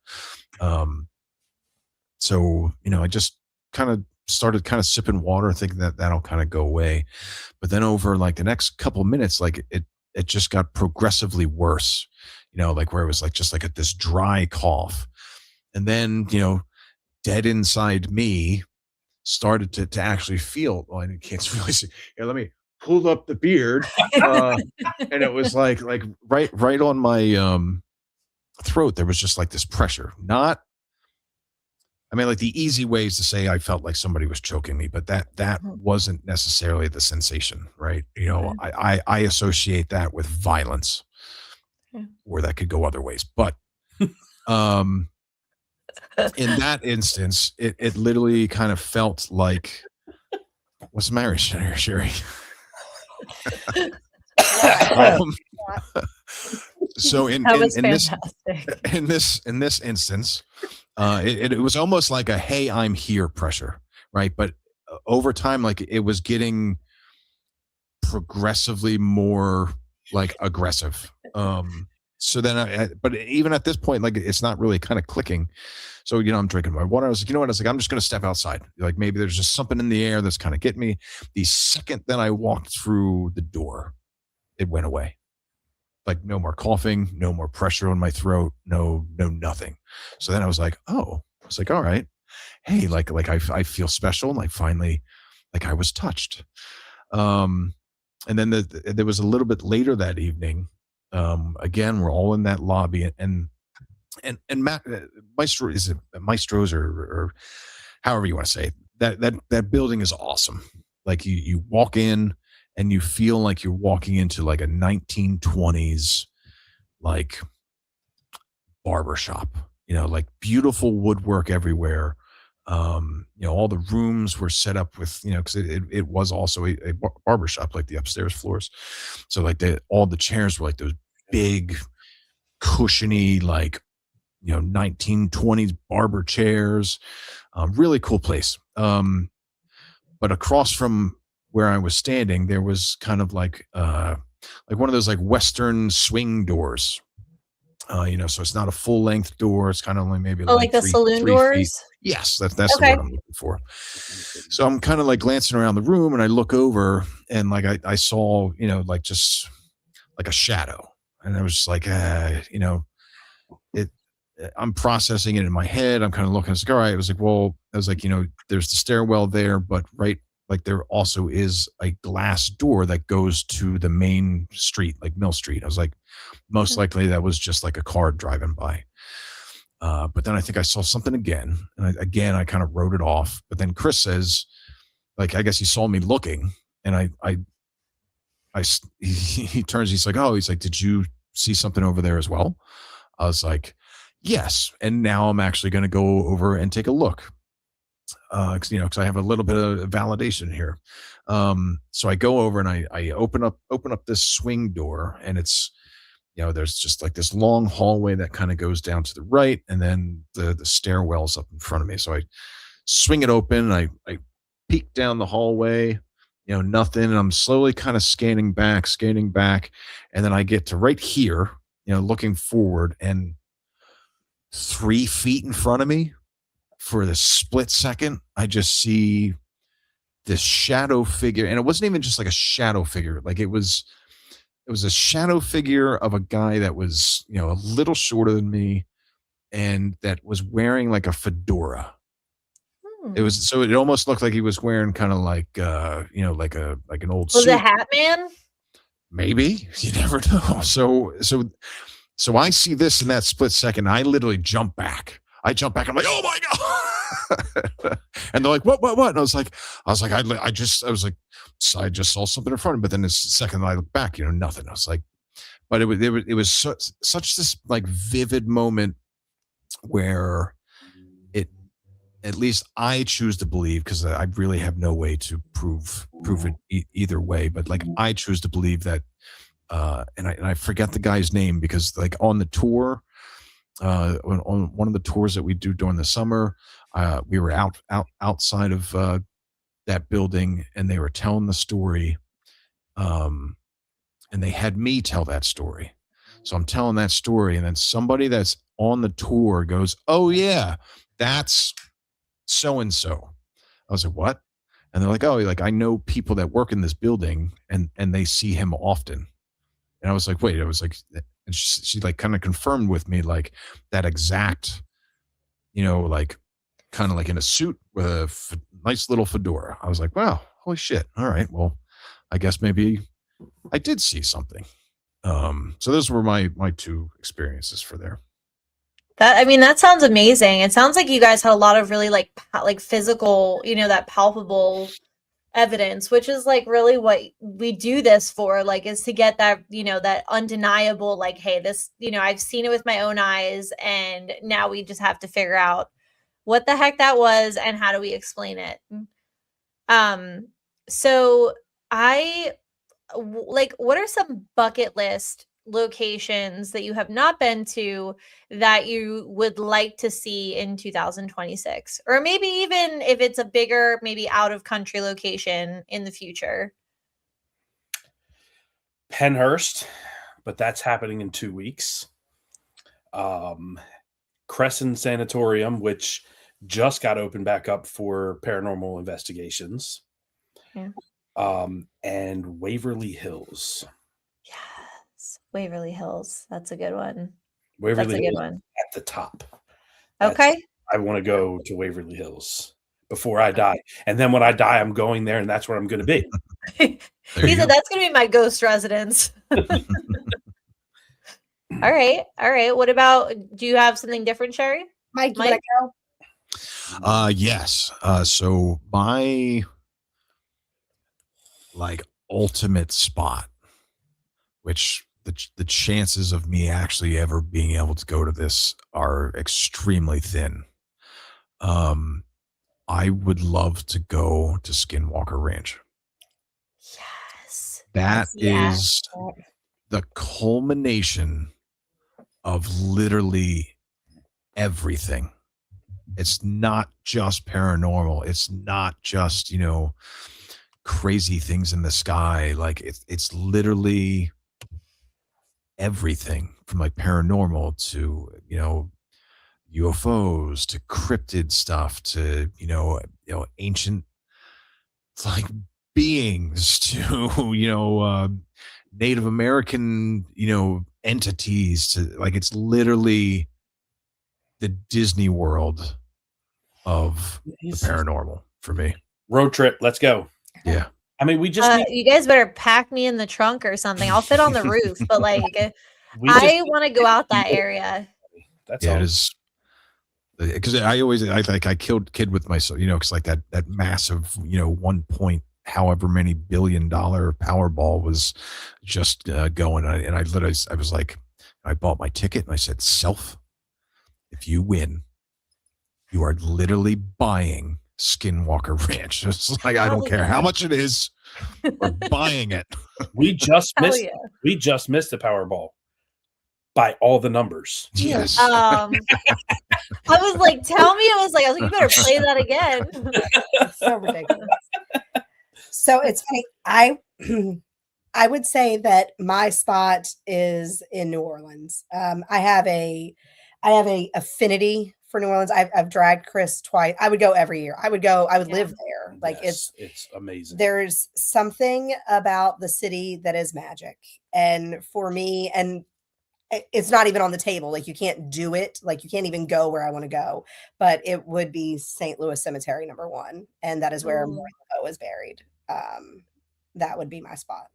So I just kind of started kind of sipping water, thinking that that'll kind of go away, but then over like the next couple of minutes, like it just got progressively worse, like where it was like just like this dry cough. And then, dead inside me started to actually feel, well, I can't really see. Here, let me pull up the beard. And it was like right on my throat, there was just like this pressure. Like the easy way is to say I felt like somebody was choking me, but that wasn't necessarily the sensation, right? I associate that with violence, or that could go other ways. But in that instance, it literally kind of felt like, what's the matter, Sherry? So in this instance, it was almost like a "Hey, I'm here" pressure, right? But over time, like it was getting progressively more like aggressive. So then but even at this point, like it's not really kind of clicking. So I'm drinking my water. I was like, I was like, I'm just going to step outside. Like maybe there's just something in the air that's kind of getting me. The second that I walked through the door, it went away. Like no more coughing, no more pressure on my throat, no nothing. So then I was like, oh, all right, hey, like I feel special, and like finally, like I was touched. And then there was a little bit later that evening. Again, we're all in that lobby, and maestros or however you want to say it, that building is awesome. Like you walk in, and you feel like you're walking into like a 1920s like barbershop, like beautiful woodwork everywhere. All the rooms were set up with, because it was also a barbershop, like the upstairs floors. So like all the chairs were like those big, cushiony, like, 1920s barber chairs. Really cool place. But across from where I was standing, there was kind of like one of those like Western swing doors. So it's not a full length door. It's kind of only maybe like the saloon doors. Feet. Yes, that's the word I'm looking for. So I'm kind of like glancing around the room, and I look over, and like I saw, like just like a shadow, and I was just like, I'm processing it in my head. I'm kind of looking. I was like, all right. It was like, well, I was like, there's the stairwell there, but right. Like there also is a glass door that goes to the main street, like Mill Street. I was like, most likely that was just like a car driving by. But then I think I saw something again, and I kind of wrote it off. But then Chris says, like, I guess he saw me looking, and he turns, he's like, oh, he's like, did you see something over there as well? I was like, yes. And now I'm actually going to go over and take a look. because I have a little bit of validation here. So I go over and I open up this swing door, and it's, there's just like this long hallway that kind of goes down to the right, and then the stairwells up in front of me. So I swing it open, and I peek down the hallway, nothing. And I'm slowly kind of scanning back, and then I get to right here, looking forward, and 3 feet in front of me, for the split second, I just see this shadow figure. And it wasn't even just like a shadow figure. Like it was a shadow figure of a guy that was, a little shorter than me, and that was wearing like a fedora. It was, so it almost looked like he was wearing kind of like, like an old Was suit. it Hat Man? Maybe, you never know. So I see this in that split second. I literally jump back. I'm like, oh my God. And they're like, what? And I was like, I just saw something in front of me. But then the second I look back, nothing. I was like, but it was such this like vivid moment where at least I choose to believe, because I really have no way to prove it either way. But like, I choose to believe that, and I forget the guy's name, because like on the tour, on one of the tours that we do during the summer, we were outside of that building, and they were telling the story, and they had me tell that story. So I'm telling that story, and then somebody that's on the tour goes, "Oh yeah, that's so and so." I was like, "What?" And they're like, "Oh, like I know people that work in this building, and they see him often." And I was like, "Wait," I was like, and she like kind of confirmed with me like that exact, like kind of like in a suit with a nice little fedora. I was like, wow, holy shit. All right, well, I guess maybe I did see something. So those were my 2 experiences for there. That sounds amazing. It sounds like you guys had a lot of really like physical, that palpable evidence, which is like really what we do this for, like, is to get that, that undeniable, like, hey, this, I've seen it with my own eyes, and now we just have to figure out what the heck that was and how do we explain it. So what are some bucket list locations that you have not been to that you would like to see in 2026, or maybe even if it's a bigger, maybe out of country location in the future? Penhurst, but that's happening in 2 weeks. Crescent Sanatorium, which just got opened back up for paranormal investigations. Yeah. And Waverly Hills. Yes, Waverly Hills. That's a good one. Waverly That's a good Hills one. at the top. Okay. I want to go to Waverly Hills before I die. And then when I die, I'm going there, and that's where I'm going to be. He said that's going to be my ghost residence. All right. What about, do you have something different, Sherry? Mike, you want to go? Yes. So my like ultimate spot, which the chances of me actually ever being able to go to this are extremely thin. I would love to go to Skinwalker Ranch. Yes. That is the culmination of literally everything. It's not just paranormal. It's not just, crazy things in the sky. Like it's literally everything, from like paranormal to, UFOs to cryptid stuff to, ancient like beings to, Native American, entities to, like, it's literally the Disney World of the paranormal for me. Road trip. Let's go. Yeah. We just you guys better pack me in the trunk or something. I'll fit on the roof, but like, I want to go out that area. That's yeah, all. it is. Because I killed kid with myself, because like that massive, 1 point however many $1 billion Powerball was just going, and I literally, I was like, I bought my ticket and I said, self, if you win, you are literally buying Skinwalker Ranch. Just like, I don't care how much it is. We're buying it. We just Hell missed. yeah. We just missed the Powerball by all the numbers. Yes. I was like, tell me. I was like, you better play that again. It's so ridiculous. So it's funny. I would say that my spot is in New Orleans. I have a affinity for New Orleans. I've dragged Chris twice. I would go every year. I would live there. Like Yes, it's amazing. there's something about the city that is magic. And for me, and it's not even on the table. Like you can't do it. Like you can't even go where I want to go. But it would be St. Louis Cemetery #1, and that is where Ooh. Maureen Laveau is buried. That would be my spot.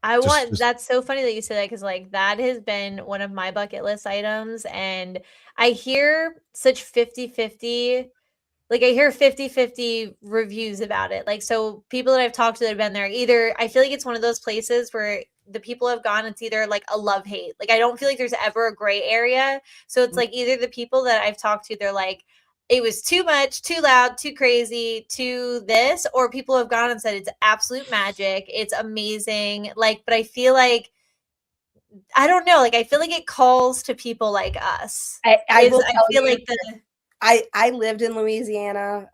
That's so funny that you say that, because like that has been one of my bucket list items, and I hear such 50-50, like I hear 50-50 reviews about it. Like, so people that I've talked to that have been there, either I feel like it's one of those places where the people have gone, it's either like a love hate. Like I don't feel like there's ever a gray area. So it's like either the people that I've talked to, they're like, it was too much, too loud, too crazy, too this, or people have gone and said it's absolute magic, it's amazing. Like, but I feel like, I don't know, like I feel like it calls to people like us. I will I tell feel you, like the I lived in Louisiana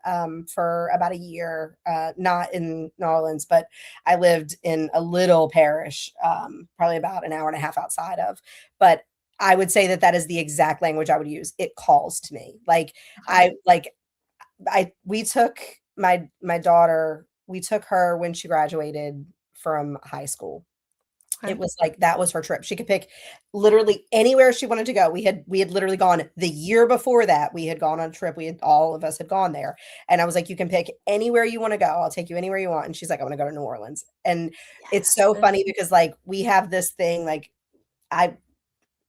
for about a year, not in New Orleans, but I lived in a little parish, probably about an hour and a half outside of. But I would say that is the exact language I would use. It calls to me. Like we took my daughter, we took her when she graduated from high school. Okay. It was like that was her trip. She could pick literally anywhere she wanted to go. We had literally gone the year before that. We had gone on a trip. All of us had gone there. And I was like, you can pick anywhere you want to go. I'll take you anywhere you want. And she's like, I want to go to New Orleans. And it's so funny because like we have this thing, like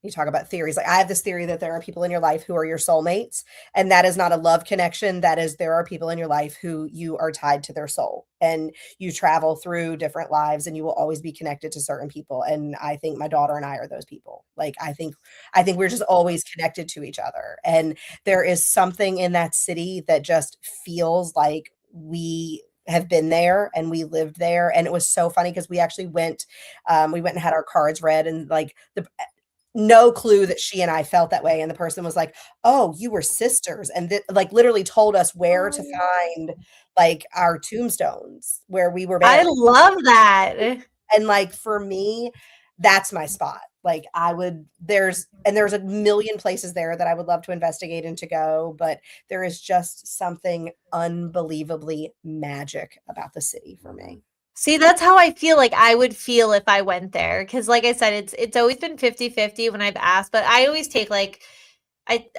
you talk about theories. Like I have this theory that there are people in your life who are your soulmates, and that is not a love connection. That is, there are people in your life who you are tied to their soul, and you travel through different lives, and you will always be connected to certain people. And I think my daughter and I are those people. Like I think we're just always connected to each other. And there is something in that city that just feels like we have been there and we lived there. And it was so funny because we actually went and had our cards read, and like no clue that she and I felt that way. And the person was like, oh, you were sisters. And like literally told us where to find like our tombstones where we were I buried. love that. And like, for me, that's my spot. Like there's a million places there that I would love to investigate and to go, but there is just something unbelievably magic about the city for me. See, that's how I feel like I would feel if I went there. Cause like I said, it's always been 50-50 when I've asked, but I always take like,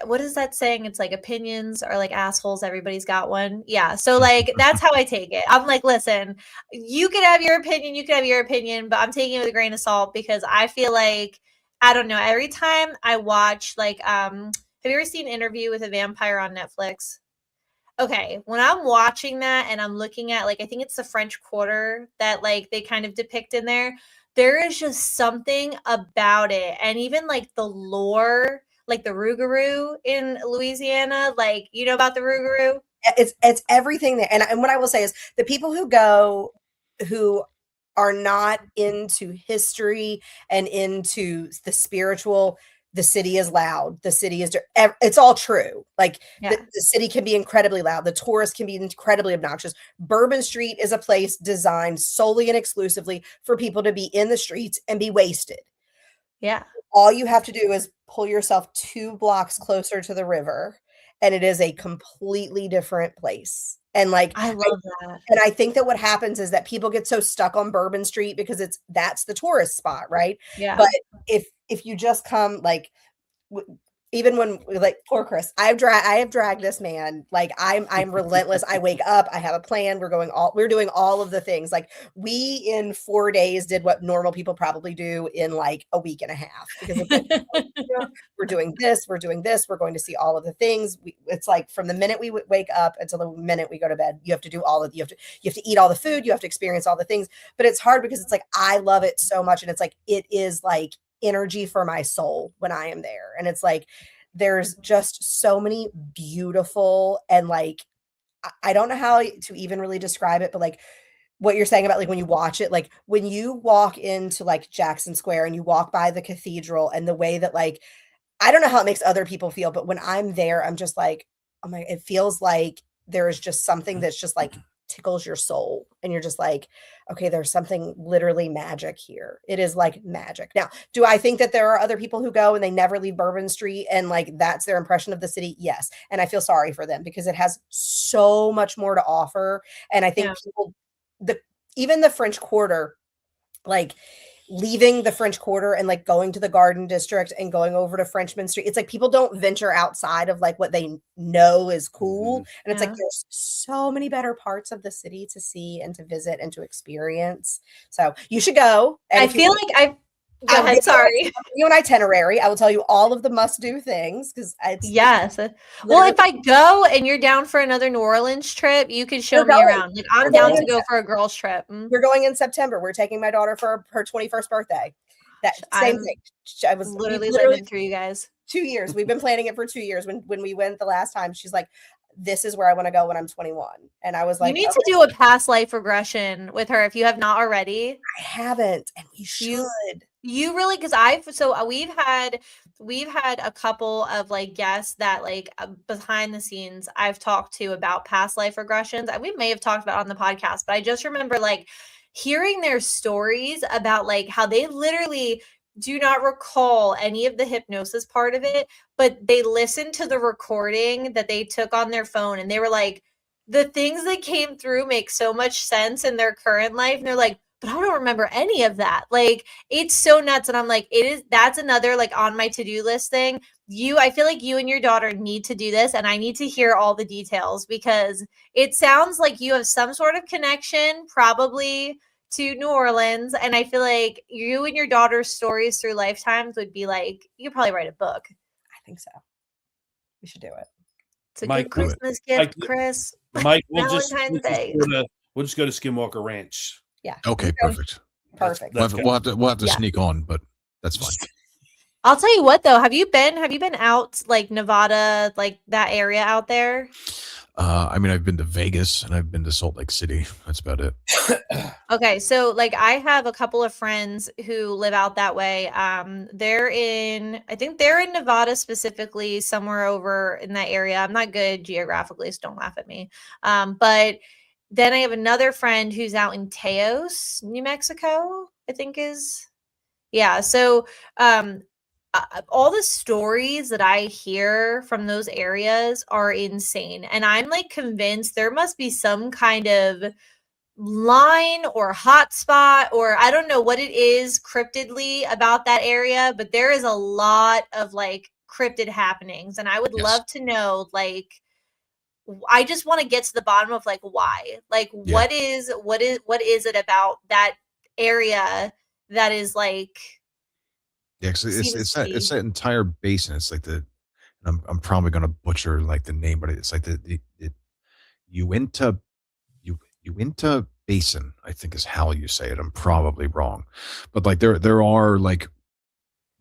what is that saying? It's like opinions are like assholes. Everybody's got one. Yeah. So like, that's how I take it. I'm like, listen, you can have your opinion, but I'm taking it with a grain of salt, because I feel like, I don't know, every time I watch like, have you ever seen Interview with a Vampire on Netflix? Okay, when I'm watching that and I'm looking at, like, I think it's the French Quarter that like they kind of depict in there, there is just something about it. And even like the lore, like the Rougarou in Louisiana, like, you know about the Rougarou? It's everything there. And what I will say is the people who go, who are not into history and into the spiritual, the city is loud. The city is, it's all true. Like the city can be incredibly loud. The tourists can be incredibly obnoxious. Bourbon Street is a place designed solely and exclusively for people to be in the streets and be wasted. Yeah. All you have to do is pull yourself 2 blocks closer to the river, and it is a completely different place. And like, I love that. And I think that what happens is that people get so stuck on Bourbon Street because that's the tourist spot, right? Yeah. But if you just come, like, even when, like, poor Chris, I have dragged this man. Like I'm relentless. I wake up, I have a plan. We're doing all of the things. Like we in 4 days did what normal people probably do in like a week and a half, because we're doing this, we're going to see all of the things. It's like from the minute we wake up until the minute we go to bed, you have to do you have to eat all the food, you have to experience all the things. But it's hard because it's like I love it so much, and it's like it is like energy for my soul when I am there. And it's like there's just so many beautiful and like I don't know how to even really describe it, but like what you're saying about like when you watch it, like when you walk into like Jackson Square and you walk by the cathedral and the way that like I don't know how it makes other people feel, but when I'm there, I'm just like, oh my, it feels like there is just something that's just like tickles your soul. And you're just like, okay, there's something literally magic here. It is like magic. Now, do I think that there are other people who go and they never leave Bourbon Street and like that's their impression of the city? Yes. And I feel sorry for them because it has so much more to offer. And I think Yeah. people, even the French Quarter, like leaving the French Quarter and like going to the Garden District and going over to Frenchman Street. It's like people don't venture outside of like what they know is cool. And it's like Yeah. there's so many better parts of the city to see and to visit and to experience. So you should go. And I if you feel want- like I go I'll ahead. give Sorry. you an itinerary. I will tell you all of the must-do things because it's Yes. Well, literally- if I go and you're down for another New Orleans trip, you can show We're me going. around. Like I'm We're down going to go for a girls trip. we're going in September. We're taking my daughter for her 21st birthday. That same I'm thing. I was literally literally living through you guys. 2 years. We've been planning it for 2 years. When we went the last time, she's like, "This is where I want to go when I'm 21." And I was You like, need "Okay, to do a past life regression with her if you have not already. I haven't, and we should." You really, because we've had a couple of like guests that like behind the scenes I've talked to about past life regressions. We may have talked about it on the podcast, but I just remember like hearing their stories about like how they literally do not recall any of the hypnosis part of it, but they listened to the recording that they took on their phone and they were like, the things that came through make so much sense in their current life. And they're like, but I don't remember any of that. Like, it's so nuts. And I'm like, that's another like on my to-do list thing. I feel like you and your daughter need to do this, and I need to hear all the details because it sounds like you have some sort of connection, probably to New Orleans. And I feel like you and your daughter's stories through lifetimes would be like, you could probably write a book. I think so. We should do it. It's a Mike, good Christmas gift, Chris. Mike, Valentine's Day. We'll just go to Skinwalker Ranch. Yeah. Okay, perfect. Perfect. That's We'll have to Yeah. sneak on, but that's fine. I'll tell you what though, have you been out like Nevada, like that area out there? I mean, I've been to Vegas and I've been to Salt Lake City. That's about it. Okay, so like I have a couple of friends who live out that way. I think they're in Nevada specifically, somewhere over in that area. I'm not good geographically, so don't laugh at me. But then I have another friend who's out in Teos, New Mexico, I think is. Yeah, so all the stories that I hear from those areas are insane. And I'm like convinced there must be some kind of line or hotspot, or I don't know what it is cryptidly about that area, but there is a lot of like cryptid happenings. And I would Yes. love to know, like, I just want to get to the bottom of like why. Like Yeah. what is it about that area that is like Yeah, 'cause it's seems to it's be- that entire basin. It's like I'm probably gonna butcher like the name, but it's like the Uinta Uinta Basin, I think is how you say it. I'm probably wrong, but like there are like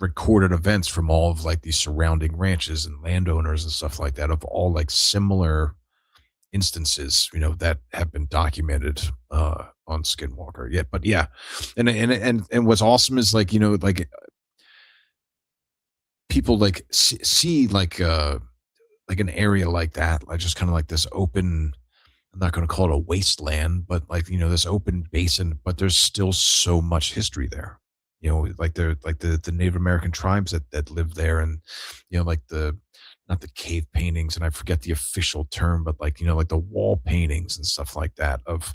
recorded events from all of like these surrounding ranches and landowners and stuff like that of all like similar instances, that have been documented on Skinwalker. Yeah, but yeah, and what's awesome is like like people like see like an area like that, like just kind of like this open. I'm not going to call it a wasteland, but like this open basin, but there's still so much history there. Like they're like the Native American tribes that live there, and like not the cave paintings, and I forget the official term, but like like the wall paintings and stuff like that of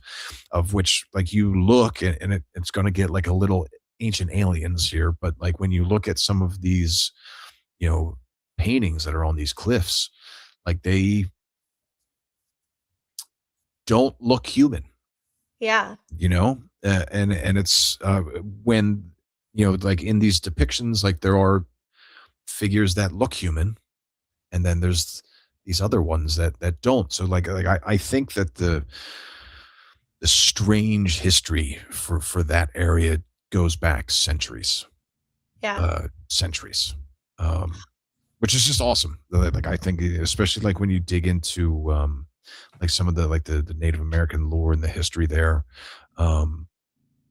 which like you look and it's going to get like a little Ancient Aliens here, but like when you look at some of these paintings that are on these cliffs, like they don't look human. yeah. And it's when like in these depictions, like there are figures that look human, and then there's these other ones that don't. So like I think that the strange history for that area goes back centuries. Yeah. Centuries. Which is just awesome. Like I think especially like when you dig into like some of the the Native American lore and the history there.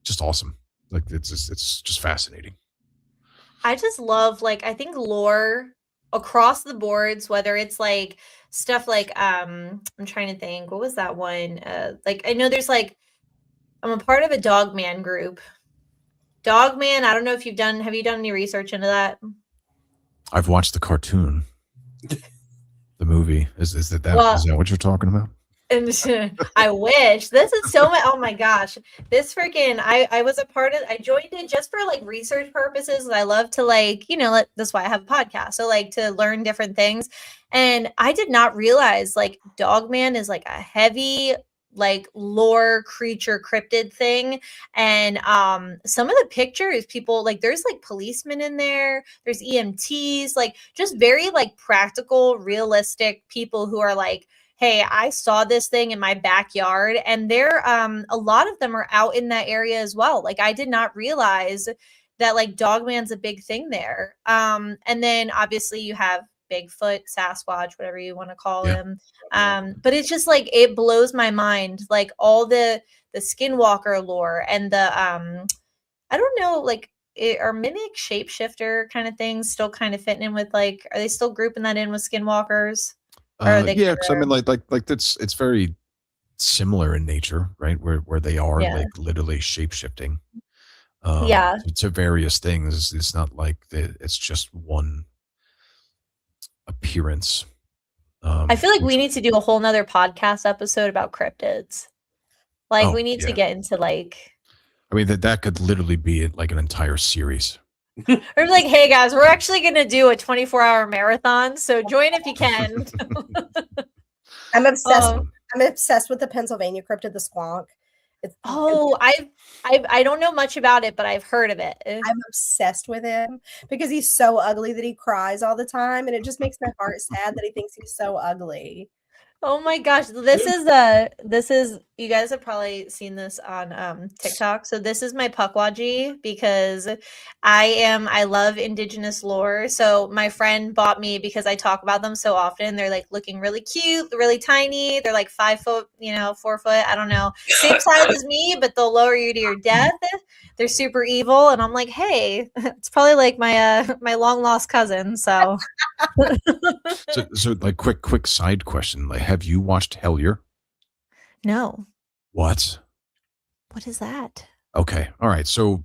Just awesome. Like it's just fascinating. I just love, like, I think lore across the boards, whether it's like stuff like I'm trying to think, what was that one? Like, I know there's like, I'm a part of a Dogman group. Dogman, I don't know if have you done any research into that? I've watched the cartoon, the movie. Is that Well, is that what you're talking about? and I wish. This is so much. Oh my gosh. This freaking I was a part of, I joined it just for like research purposes. And I love to, like, that's why I have a podcast. So, like, to learn different things. And I did not realize, like, Dogman is like a heavy, like, lore creature cryptid thing. And some of the pictures, people, like, there's like policemen in there's EMTs, like, just very like practical, realistic people who are like, hey, I saw this thing in my backyard. And they're a lot of them are out in that area as well. Like, I did not realize that, like, Dogman's a big thing there. And then obviously you have Bigfoot, Sasquatch, whatever you want to call him. But it's just like, it blows my mind, like all the skinwalker lore and the I don't know, like, are mimic shapeshifter kind of things still kind of fitting in with, like, are they still grouping that in with skinwalkers? Yeah, because I mean, like that's, it's very similar in nature, right? Where they are like literally shape shifting. To various things. It's not like it's just one appearance. I feel like we need to do a whole nother podcast episode about cryptids. Like, we need to get into, like, I mean, that could literally be like an entire series. Or like, hey guys, we're actually gonna do a 24-hour marathon, so join if you can. I'm obsessed. I'm obsessed with the Pennsylvania cryptid, the squonk. I don't know much about it, but I've heard of it. I'm obsessed with him because he's so ugly that he cries all the time, and it just makes my heart sad that he thinks he's so ugly. Oh my gosh, this is you guys have probably seen this on TikTok. So this is my Pukwudgie, because I love indigenous lore. So my friend bought me, because I talk about them so often. They're like looking really cute, really tiny. They're like 5 foot, 4 foot. I don't know, same size as me, but they'll lower you to your death. They're super evil, and I'm like, hey, it's probably like my my long lost cousin. So, so like quick side question: like, have you watched Hellier? No. What? What is that? Okay, all right. So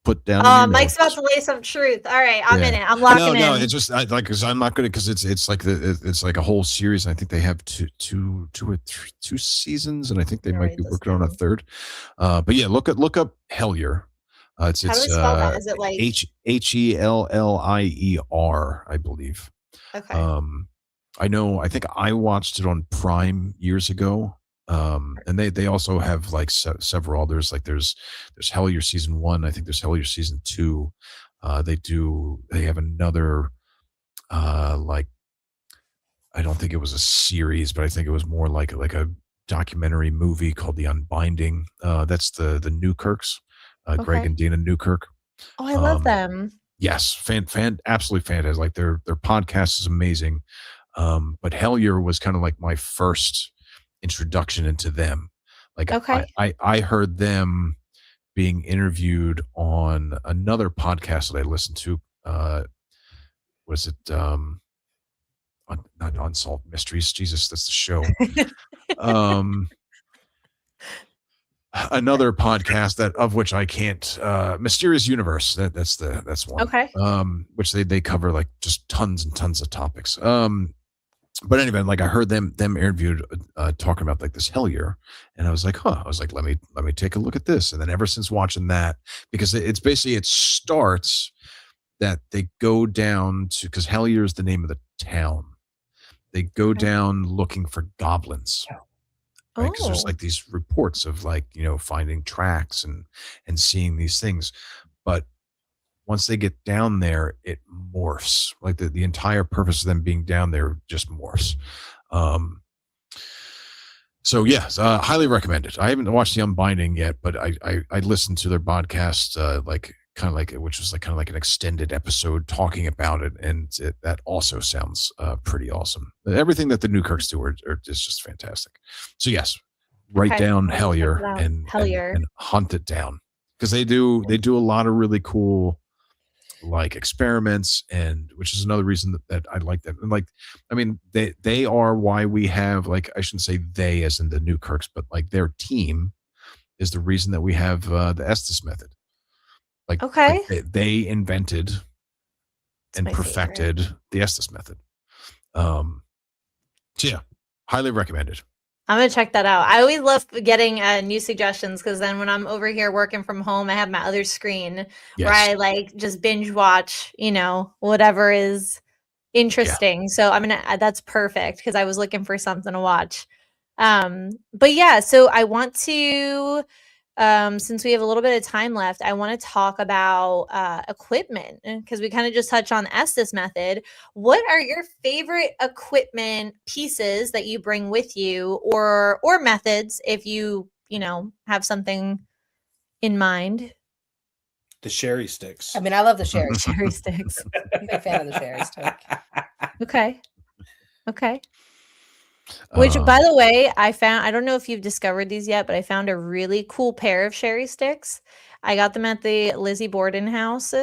put down. Mike's about to lay some truth. All right, I'm in it. I'm locking in. No, it's just because I'm not gonna, because it's like it's like a whole series. And I think they have two seasons, and I think they might be working on a third. But yeah, look up Hellier. It's How do we spell that? Is it like Hellier, I believe. Okay. I think I watched it on Prime years ago. And they also have like several others. Like there's Hellier season 1. I think there's Hellier season 2. They have another like, I don't think it was a series, but I think it was more like a documentary movie called The Unbinding. That's the Newkirks, Greg and Dina Newkirk. Oh, I love them. Yes, absolutely fantastic. Like their podcast is amazing. But Hellier was kind of like my first introduction into them. Like I heard them being interviewed on another podcast that I listened to. Was it not Unsolved Mysteries? Jesus, that's the show. Another podcast of which I can't, Mysterious Universe. That's one. Okay. Which they cover like just tons and tons of topics. But anyway, like I heard them interviewed talking about like this Hellier, and I was like, I was like, let me take a look at this. And then ever since watching that, because it's basically, it starts that they go down to, because Hellier is the name of the town. They go down looking for goblins. Right? Because there's like these reports of like, finding tracks and seeing these things. But once they get down there, it morphs. Like the entire purpose of them being down there just morphs. So yes, highly recommended. I haven't watched The Unbinding yet, but I listened to their podcast like a which was like kind of like an extended episode talking about it, and that also sounds pretty awesome. Everything that the Newkirks do are just fantastic. So yes, write Okay, down I'll check it Hellier out. and Hellier. and hunt it down, because they do a lot of really cool like experiments, and which is another reason that I like that. And like, I mean, they are why we have, like, I shouldn't say they as in the Newkirks, but like their team is the reason that we have the Estes method. Like, Okay. they invented and my perfected the Estes method. So yeah, highly recommended. I'm gonna check that out. I always love getting new suggestions, because then when I'm over here working from home, I have my other screen where I like just binge watch, whatever is interesting. So I'm gonna that's perfect, because I was looking for something to watch. But yeah, so I want to since we have a little bit of time left, I want to talk about equipment, because we kind of just touched on Estes method. What are your favorite equipment pieces that you bring with you, or methods, if you have something in mind? The sherry sticks. I mean, I love the sherry. Cherry sticks. I'm a big fan of the sherry stick. Okay. Which, by the way, I don't know if you've discovered these yet, but I found a really cool pair of sherry sticks. I got them at the Lizzie Borden house.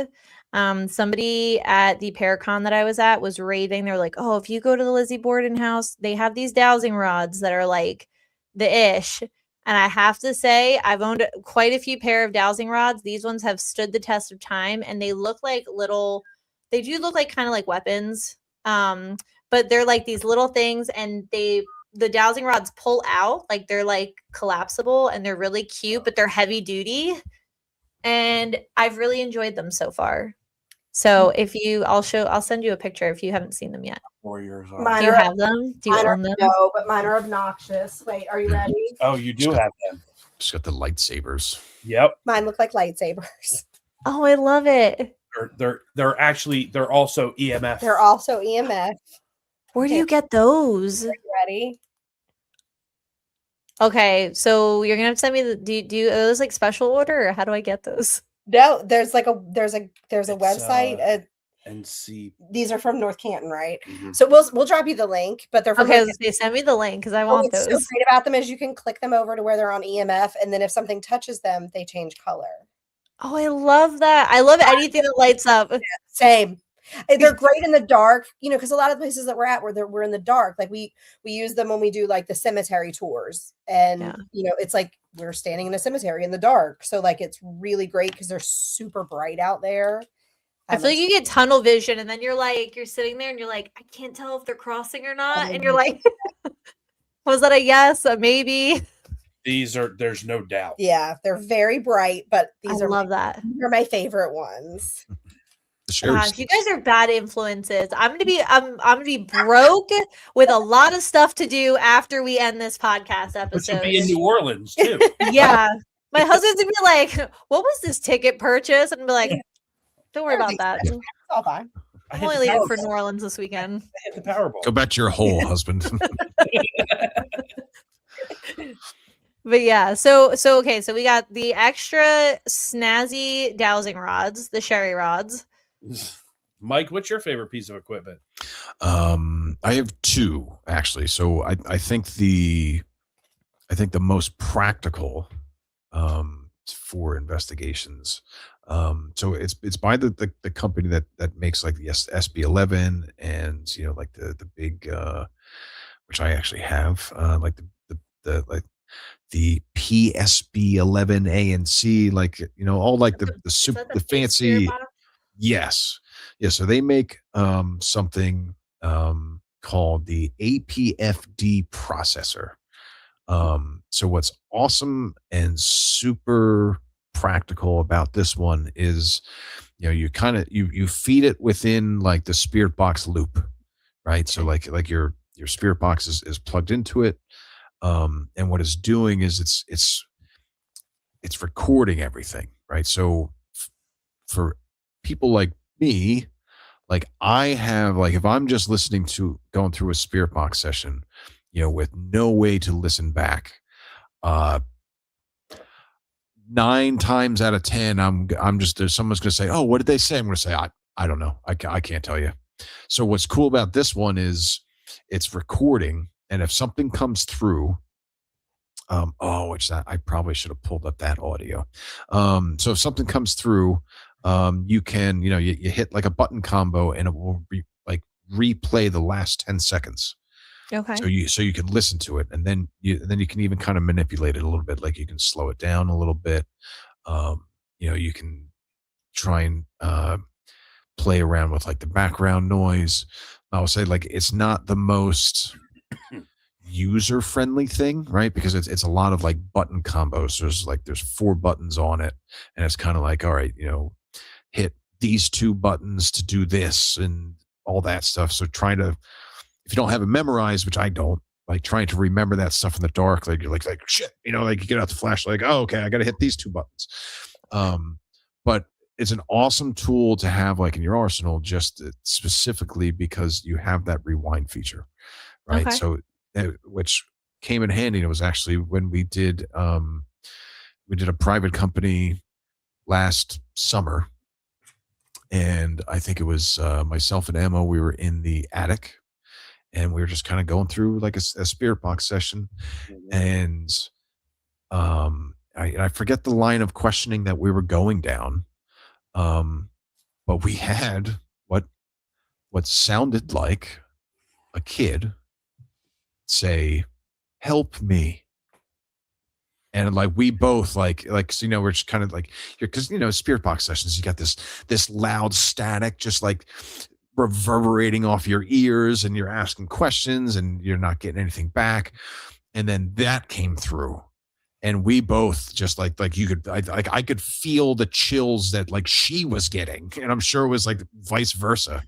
Somebody at the Paracon that I was at was raving. They're like, oh, if you go to the Lizzie Borden house, they have these dowsing rods that are like the ish. And I have to say, I've owned quite a few pair of dowsing rods. These ones have stood the test of time, and they look like they do look like kind of like weapons. But they're like these little things, and the dowsing rods pull out, like they're like collapsible, and they're really cute, but they're heavy duty. And I've really enjoyed them so far. So I'll send you a picture if you haven't seen them yet. 4 years old. Mine Do you are- have them? Do you own them? No, but mine are obnoxious. Wait, are you ready? Oh, you do have them. Just got the lightsabers. Yep. Mine look like lightsabers. Oh, I love it. They're also EMF. They're also EMF. Where do you get those? Are you ready? Okay, so you're gonna have to send me are those like special order, or how do I get those? No, there's a website. NC. These are from North Canton, right? Mhm. So we'll drop you the link, but they're from Okay, North they send me the link, because I Canton. want What's those. so great about them is you can click them over to where they're on EMF, and then if something touches them, they change color. Oh, I love that. I love anything that lights up. Same. They're great in the dark, because a lot of the places that we're at, we're in the dark. Like we use them when we do like the cemetery tours, and it's like we're standing in a cemetery in the dark. So like it's really great because they're super bright out there. I feel like you get tunnel vision, and then you're sitting there and you're like, I can't tell if they're crossing or not. And you're like, was that a yes, a maybe? There's no doubt. Yeah, they're very bright, but these are my favorite ones. Gosh, you guys are bad influences. I'm gonna be broke with a lot of stuff to do after we end this podcast episode. Which would be in New Orleans too. Yeah, my husband's gonna be like, "What was this ticket purchase?" And be like, "Don't worry about that. It's all fine. I'm only leaving for New Orleans this weekend." I hit the Powerball. Go back to your hole, husband. But yeah, so okay, so we got the extra snazzy dowsing rods, the sherry rods. Mike, what's your favorite piece of equipment? I have two actually. So I think the most practical for investigations. So it's by the company that makes like the SB11 and like the big which I actually have like the PSB11 A and C, like all like the super the fancy. Yes. Yeah. So they make something called the APFD processor. So what's awesome and super practical about this one is, you kind of you feed it within like the spirit box loop, right? So like your spirit box is plugged into it. And what it's doing is it's recording everything, right? So for people like me, like I have, like if I'm just going through a spirit box session, with no way to listen back, 9 9 times out of 10, I'm just there's someone's going to say, "Oh, what did they say?" I'm going to say, I don't know. I can't tell you. So what's cool about this one is it's recording, and if something comes through, which that I probably should have pulled up that audio. So if something comes through, you can, you hit like a button combo, and it will replay the last 10 seconds. Okay. So you can listen to it, and then you can even kind of manipulate it a little bit. Like you can slow it down a little bit. You can try and play around with like the background noise. I will say, like, it's not the most user friendly thing, right? Because it's a lot of like button combos. There's 4 buttons on it, and it's kind of like, all right, hit these 2 buttons to do this and all that stuff. So if you don't have it memorized, which I don't, like trying to remember that stuff in the dark, like you're like shit, like you get out the flashlight, like, oh, okay, I got to hit these 2 buttons. But it's an awesome tool to have like in your arsenal, just specifically because you have that rewind feature, right? Okay. So which came in handy. It was actually when we did a private company last summer, and I think it was myself and Emma. We were in the attic, and we were just kind of going through like a spirit box session, and I forget the line of questioning that we were going down, but we had what sounded like a kid say, "Help me." And like we both so, we're just kind of like, because spirit box sessions, you got this loud static just like reverberating off your ears, and you're asking questions and you're not getting anything back. And then that came through, and we both just like you could, I could feel the chills that like she was getting, and I'm sure it was like vice versa.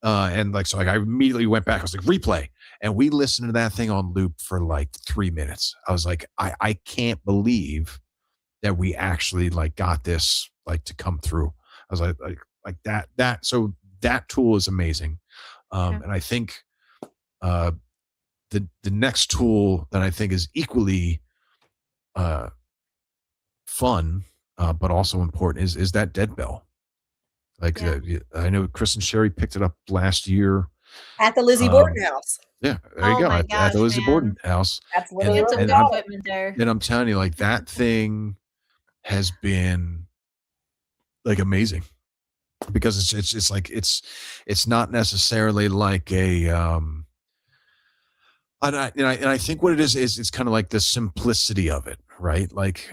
And like, so like I immediately went back. I was like, replay. And we listened to that thing on loop for like 3 minutes. I was like, I can't believe that we actually like got this like to come through. I was like that. So that tool is amazing. And I think the next tool that I think is equally fun, but also important is that dead bell. Like I know Chris and Sherry picked it up last year at the Lizzie Borden house. Yeah, there you go. At the Lizzie Borden house. That's literally some good equipment there. And I'm telling you, like that thing has been like amazing, because it's like it's not necessarily like a and I think what it is it's kind of like the simplicity of it, right? Like,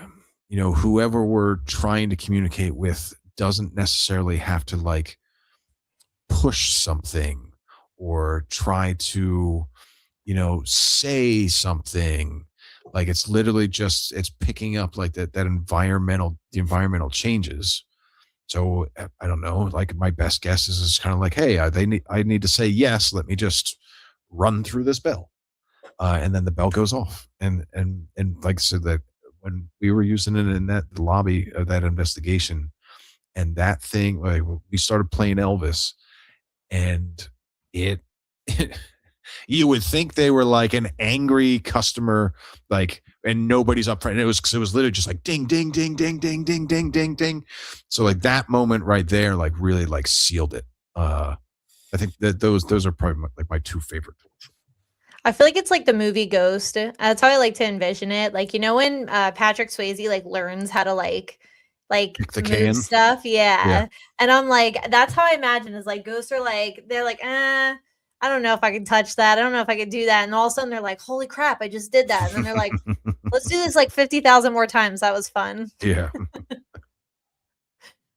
whoever we're trying to communicate with doesn't necessarily have to like push something or try to say something. Like it's literally just it's picking up like the environmental changes. So I don't know, like my best guess is it's kind of like, hey, I need to say yes, let me just run through this bell, and then the bell goes off. And like, so that when we were using it in the lobby of that investigation, and that thing, like we started playing Elvis, and it you would think they were like an angry customer, like, and nobody's up front. And it was literally just like ding, ding, ding, ding, ding, ding, ding, ding, ding. So like that moment right there, like really like sealed it. I think that those are probably my 2 favorite tools. I feel like it's like the movie Ghost. That's how I like to envision it. Like, when Patrick Swayze like learns how to like Kick the move can stuff. Yeah. And I'm like, that's how I imagine is like ghosts are like, they're like, I don't know if I can touch that. I don't know if I can do that. And all of a sudden they're like, holy crap, I just did that. And then they're like, let's do this like 50,000 more times. That was fun. Yeah.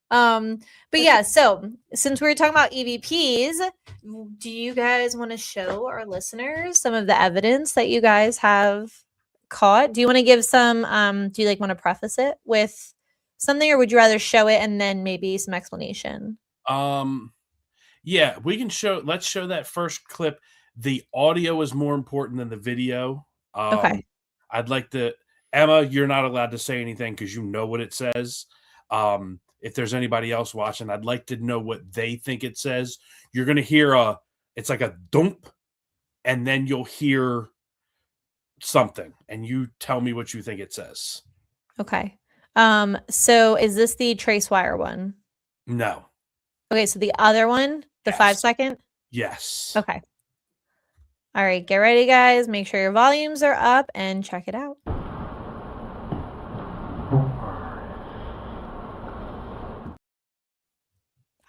But yeah, so since we were talking about EVPs, do you guys want to show our listeners some of the evidence that you guys have caught? Do you want to give some, do you like want to preface it with something, or would you rather show it and then maybe some explanation? Yeah, we can let's show that first clip. The audio is more important than the video. Okay. I'd like to, Emma, you're not allowed to say anything because you know what it says. If there's anybody else watching, I'd like to know what they think it says. You're going to hear it's like a dump, and then you'll hear something, and you tell me what you think it says. Okay. So is this the trace wire one? No. Okay, so the other one, the Yes. 5 second? Yes. Okay. All right, get ready, guys. Make sure your volumes are up and check it out.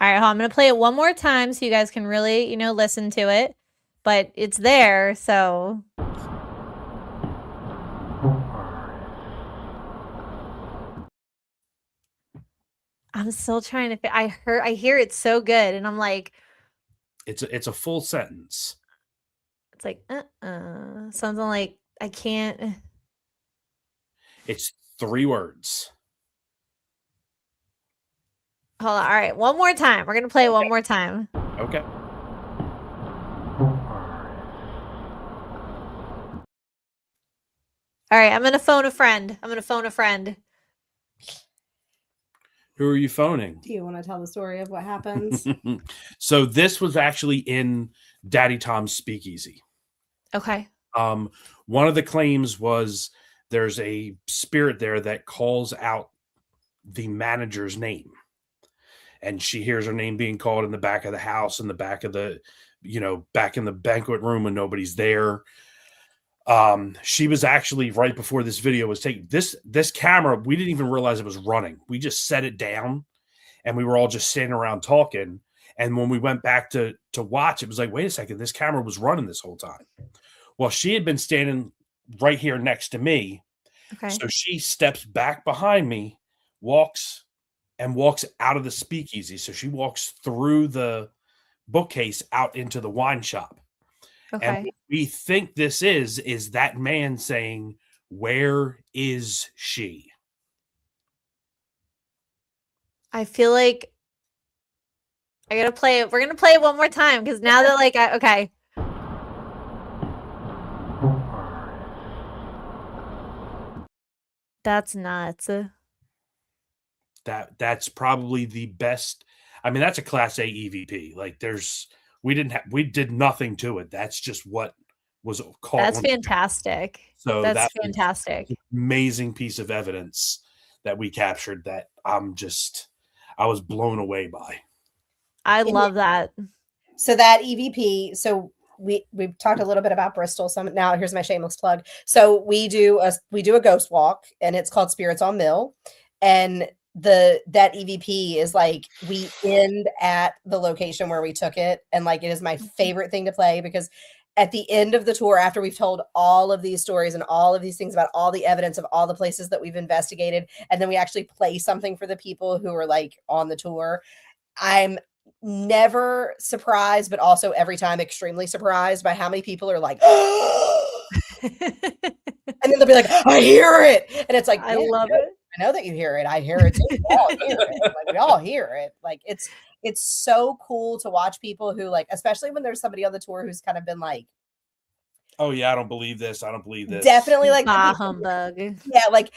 All right, I'm going to play it one more time so you guys can really, listen to it. But it's there, so. I'm still trying to. I hear it so good, and I'm like. It's a full sentence. It's like something like I can't. It's 3 words. Hold on. All right, one more time. We're gonna play it one more time. Okay. All right, I'm gonna phone a friend. Who are you phoning? Do you want to tell the story of what happens? So this was actually in Daddy Tom's Speakeasy. Okay. One of the claims was there's a spirit there that calls out the manager's name. And she hears her name being called in the back of the house, in the back of the, back in the banquet room when nobody's there. She was actually right before this video was taken. This camera, we didn't even realize it was running. We just set it down and we were all just standing around talking. And when we went back to watch, it was like, wait a second, this camera was running this whole time. Well, she had been standing right here next to me. Okay. So she steps back behind me, walks out of the speakeasy. So she walks through the bookcase out into the wine shop. Okay. And what we think this is that man saying, "Where is she?" I feel like I gotta play it. We're gonna play it one more time because now that okay. That's nuts. That's probably the best. I mean, that's a Class A EVP. Like, we did nothing to it. That's just what was caught. That's fantastic. So that's fantastic. Amazing piece of evidence that we captured that I was blown away by. I love that. So that EVP, so we've talked a little bit about Bristol. So now here's my shameless plug. So we do a ghost walk, and it's called Spirits on Mill, and that EVP is like we end at the location where we took it, and like it is my favorite thing to play because at the end of the tour, after we've told all of these stories and all of these things about all the evidence of all the places that we've investigated, and then we actually play something for the people who are like on the tour, I'm never surprised, but also every time extremely surprised by how many people are like, and then they'll be like, I hear it. And it's like, I love it. I know that you hear it. I hear it too. We all hear it. Like, we all hear it. Like it's so cool to watch people who like, especially when there's somebody on the tour who's kind of been like, oh yeah, I don't believe this. I don't believe this. Definitely like humbug. Yeah, like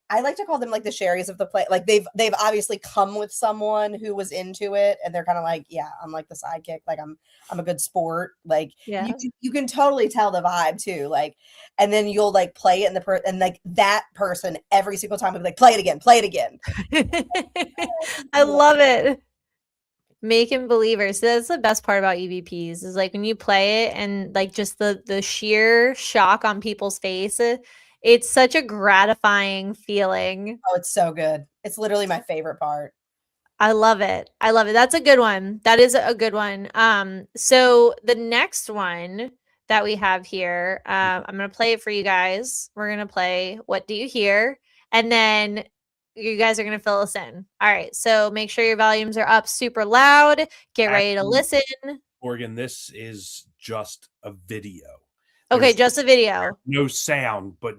I like to call them like the Sherrys of the play. Like they've obviously come with someone who was into it, and they're kind of like, yeah, I'm like the sidekick. Like I'm a good sport. Like yeah. you can totally tell the vibe too. Like, and then you'll like play it and like that person every single time will be like, play it again. I love it. Making believers. So that's the best part about EVPs is like when you play it and like just the sheer shock on people's face. It's such a gratifying feeling. Oh, it's so good. It's literally my favorite part. I love it. That's a good one. That is a good one. So the next one that we have here, I'm going to play it for you guys. We're going to play What Do You Hear? And then you guys are going to fill us in. All right. So make sure your volumes are up super loud. Get ready to listen. Morgan, this is just a video. Okay, just a video. No sound, but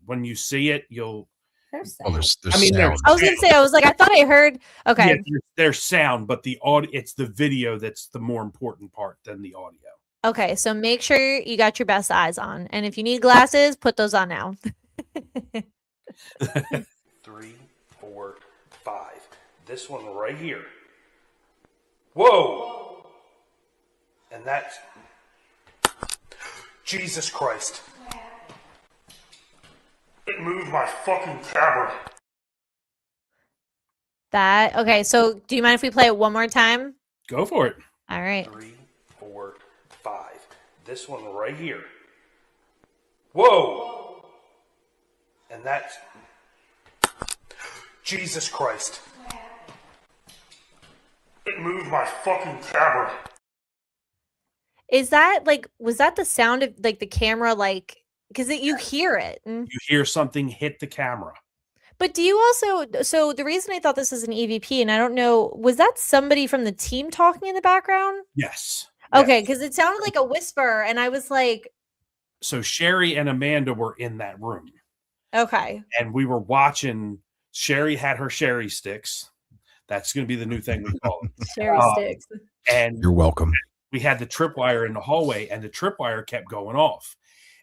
when you see it, you'll. There's Oh, there's I was going to say, I thought I heard. Okay. Yeah, there's sound, but the audio, it's the video that's the more important part than the audio. Okay. So make sure you got your best eyes on. And if you need glasses, put those on now. 3, 4, 5. This one right here. Whoa! And that's Jesus Christ. It moved my fucking camera. That okay. So do you mind if we play it one more time? Go for it. All right. 3, 4, 5. This one right here. Whoa! And that's Jesus Christ. It moved my fucking camera. Is that like, was that the sound of like the camera, like, because you hear it? You hear something hit the camera. But do you also, so the reason I thought this is an EVP, and I don't know, was that somebody from the team talking in the background? Yes. Okay, Yes. because it sounded like a whisper, and I was like, So Sherry and Amanda were in that room. okay. And we were watching. Sherry had her Sherry sticks. That's going to be the new thing we call it. Sherry sticks. And You're welcome. we had the tripwire in the hallway, and the tripwire kept going off.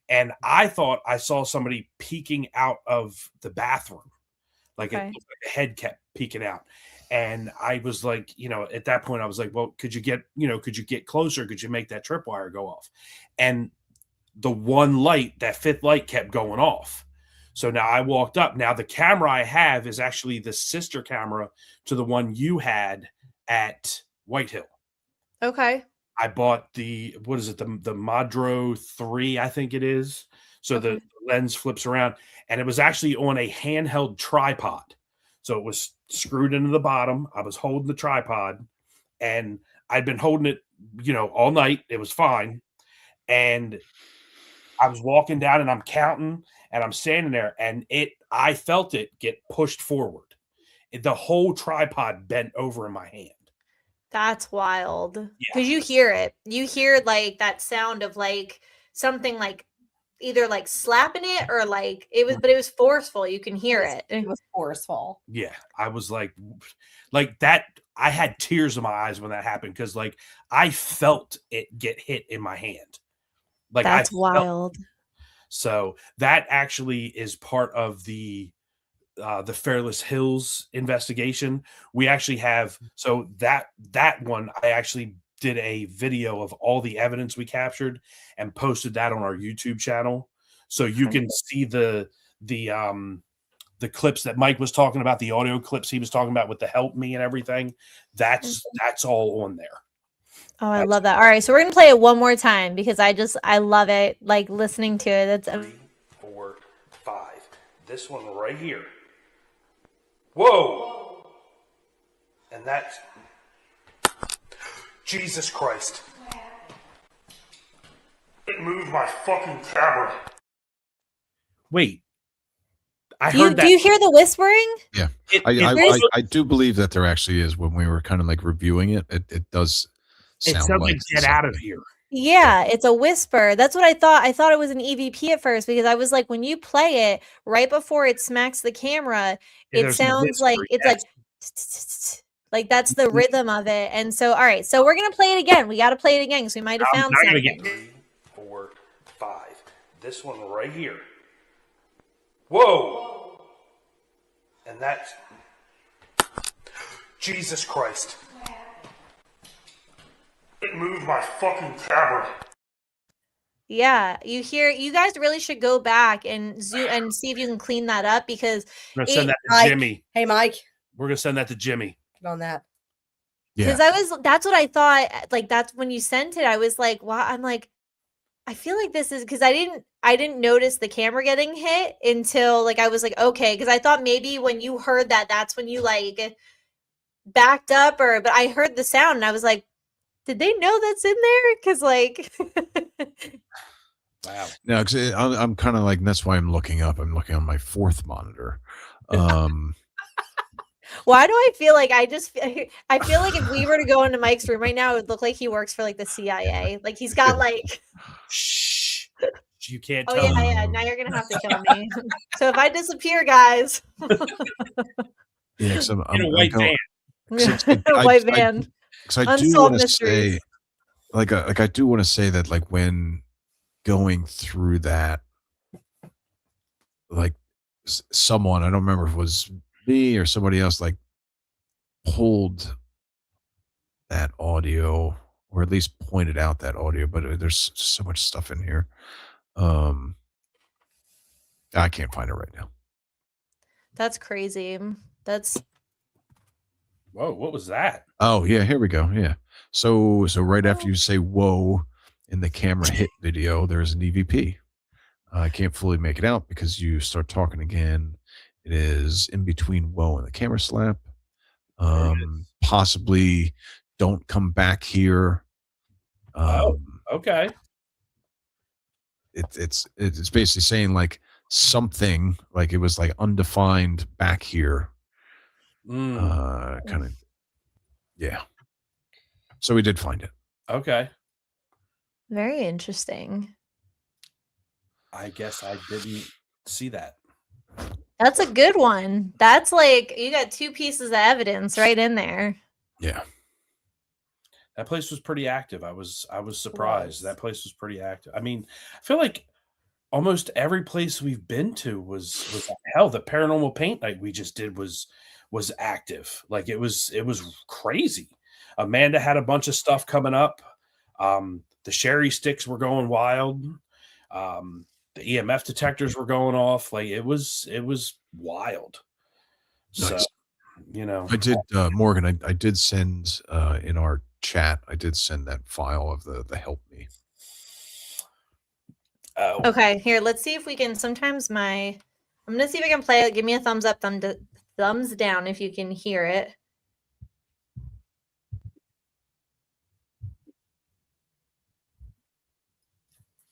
And I thought I saw somebody peeking out of the bathroom. Like, Okay. it looked like the head kept peeking out. And I was like, at that point, I was like, well, could you get closer? Could you make that tripwire go off? And the one light, that fifth light, kept going off. So now I walked up. Now the camera I have is actually the sister camera to the one you had at Whitehill. Okay. I bought the Madro 3, I think it is. So the lens flips around, and it was actually on a handheld tripod. So it was screwed into the bottom. I was holding the tripod, and I'd been holding it, all night. It was fine. And I was walking down, and I'm counting, and I'm standing there, and I felt it get pushed forward. The whole tripod bent over in my hand. That's wild. Yeah. Because you hear it. You hear like that sound of like something like either like slapping it or like it was, but it was forceful. You can hear it. It was forceful. Yeah. I was like that. I had tears in my eyes when that happened, because like I felt it get hit in my hand. Like, that's I felt wild. So that actually is part of the Fairless Hills investigation. We actually have, so that one, I actually did a video of all the evidence we captured and posted that on our YouTube channel. So you can see the clips that Mike was talking about, the audio clips he was talking about with the help me and everything. That's all on there. Oh, I love that. All right. So we're going to play it one more time because I love it. Like listening to it. That's 3, 4, 5. This one right here. Whoa! And that's Jesus Christ. It moved my fucking camera. Wait. I heard that. Do you hear the whispering? Yeah. I do believe that there actually is. When we were kind of like reviewing it, it does sound sounds like get out of here. Yeah, it's a whisper. That's what I thought. I thought it was an EVP at first because I was like, when you play it right before it smacks the camera, it sounds like it's like that's the rhythm of it. And so, all right, so we're gonna play it again. We got to play it again because we might have found something. 3, 4, 5. This one right here. Whoa! And that's Jesus Christ. It moved my fucking camera. Yeah, you guys really should go back and zoom and see if you can clean that up because We're gonna send that to Mike. Jimmy. Hey, Mike, We're gonna send that to Jimmy. get on that. Yeah. that's what I thought. Like that's when you sent it, I was like, wow, I'm like, I feel like this is because I didn't notice the camera getting hit until like I was like, okay, because I thought maybe when you heard that, that's when you like backed up but I heard the sound and I was like, did they know that's in there? Because like, Wow. No, because I'm kind of like, that's why I'm looking up. I'm looking on my fourth monitor. why do I feel like I feel like if we were to go into Mike's room right now, it would look like he works for like the CIA. Like he's got like. Shh. You can't Oh tell. yeah. Now you're gonna have to kill me. So if I disappear, guys. Yeah, because I'm In a white van. White van. Because I do Unsolved want to mysteries. say, like I do want to say that, like when going through that, like someone, I don't remember if it was me or somebody else, like pulled that audio or at least pointed out that audio, but there's so much stuff in here. I can't find it right now. That's crazy. That's Whoa, what was that? Oh yeah, here we go. Yeah. So right after you say "whoa" in the camera hit video, there's an EVP. I can't fully make it out because you start talking again. It is in between "whoa" and the camera slap. Possibly don't come back here. Okay. It's basically saying like something like it was like undefined back here. Kind of, yeah. So we did find it. Okay. Very interesting. I guess I didn't see that. That's a good one. That's like you got 2 pieces of evidence right in there. Yeah. That place was pretty active. I was surprised. That place was pretty active. I mean, I feel like almost every place we've been to was hell. The paranormal paint night we just did was active. Like it was crazy. Amanda had a bunch of stuff coming up. The sherry sticks were going wild. The EMF detectors were going off. Like it was wild. Nice. So, you know, I did, Morgan. I did send in our chat. I did send that file of the help me. Oh, Okay, here, let's see if we can. Sometimes I'm gonna see if I can play it. Give me a thumbs up, thumbs down if you can hear it.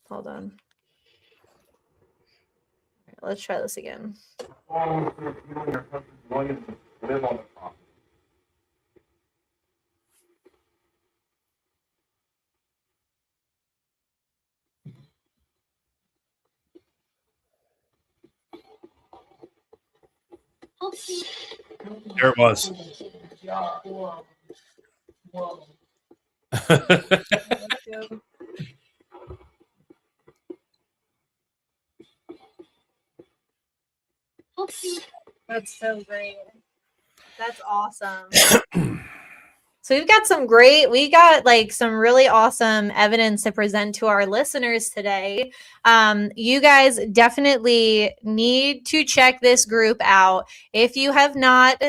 Hold on. All right, let's try this again. there it was. That's so great. That's awesome. So we got like some really awesome evidence to present to our listeners today. You guys definitely need to check this group out. If you have not,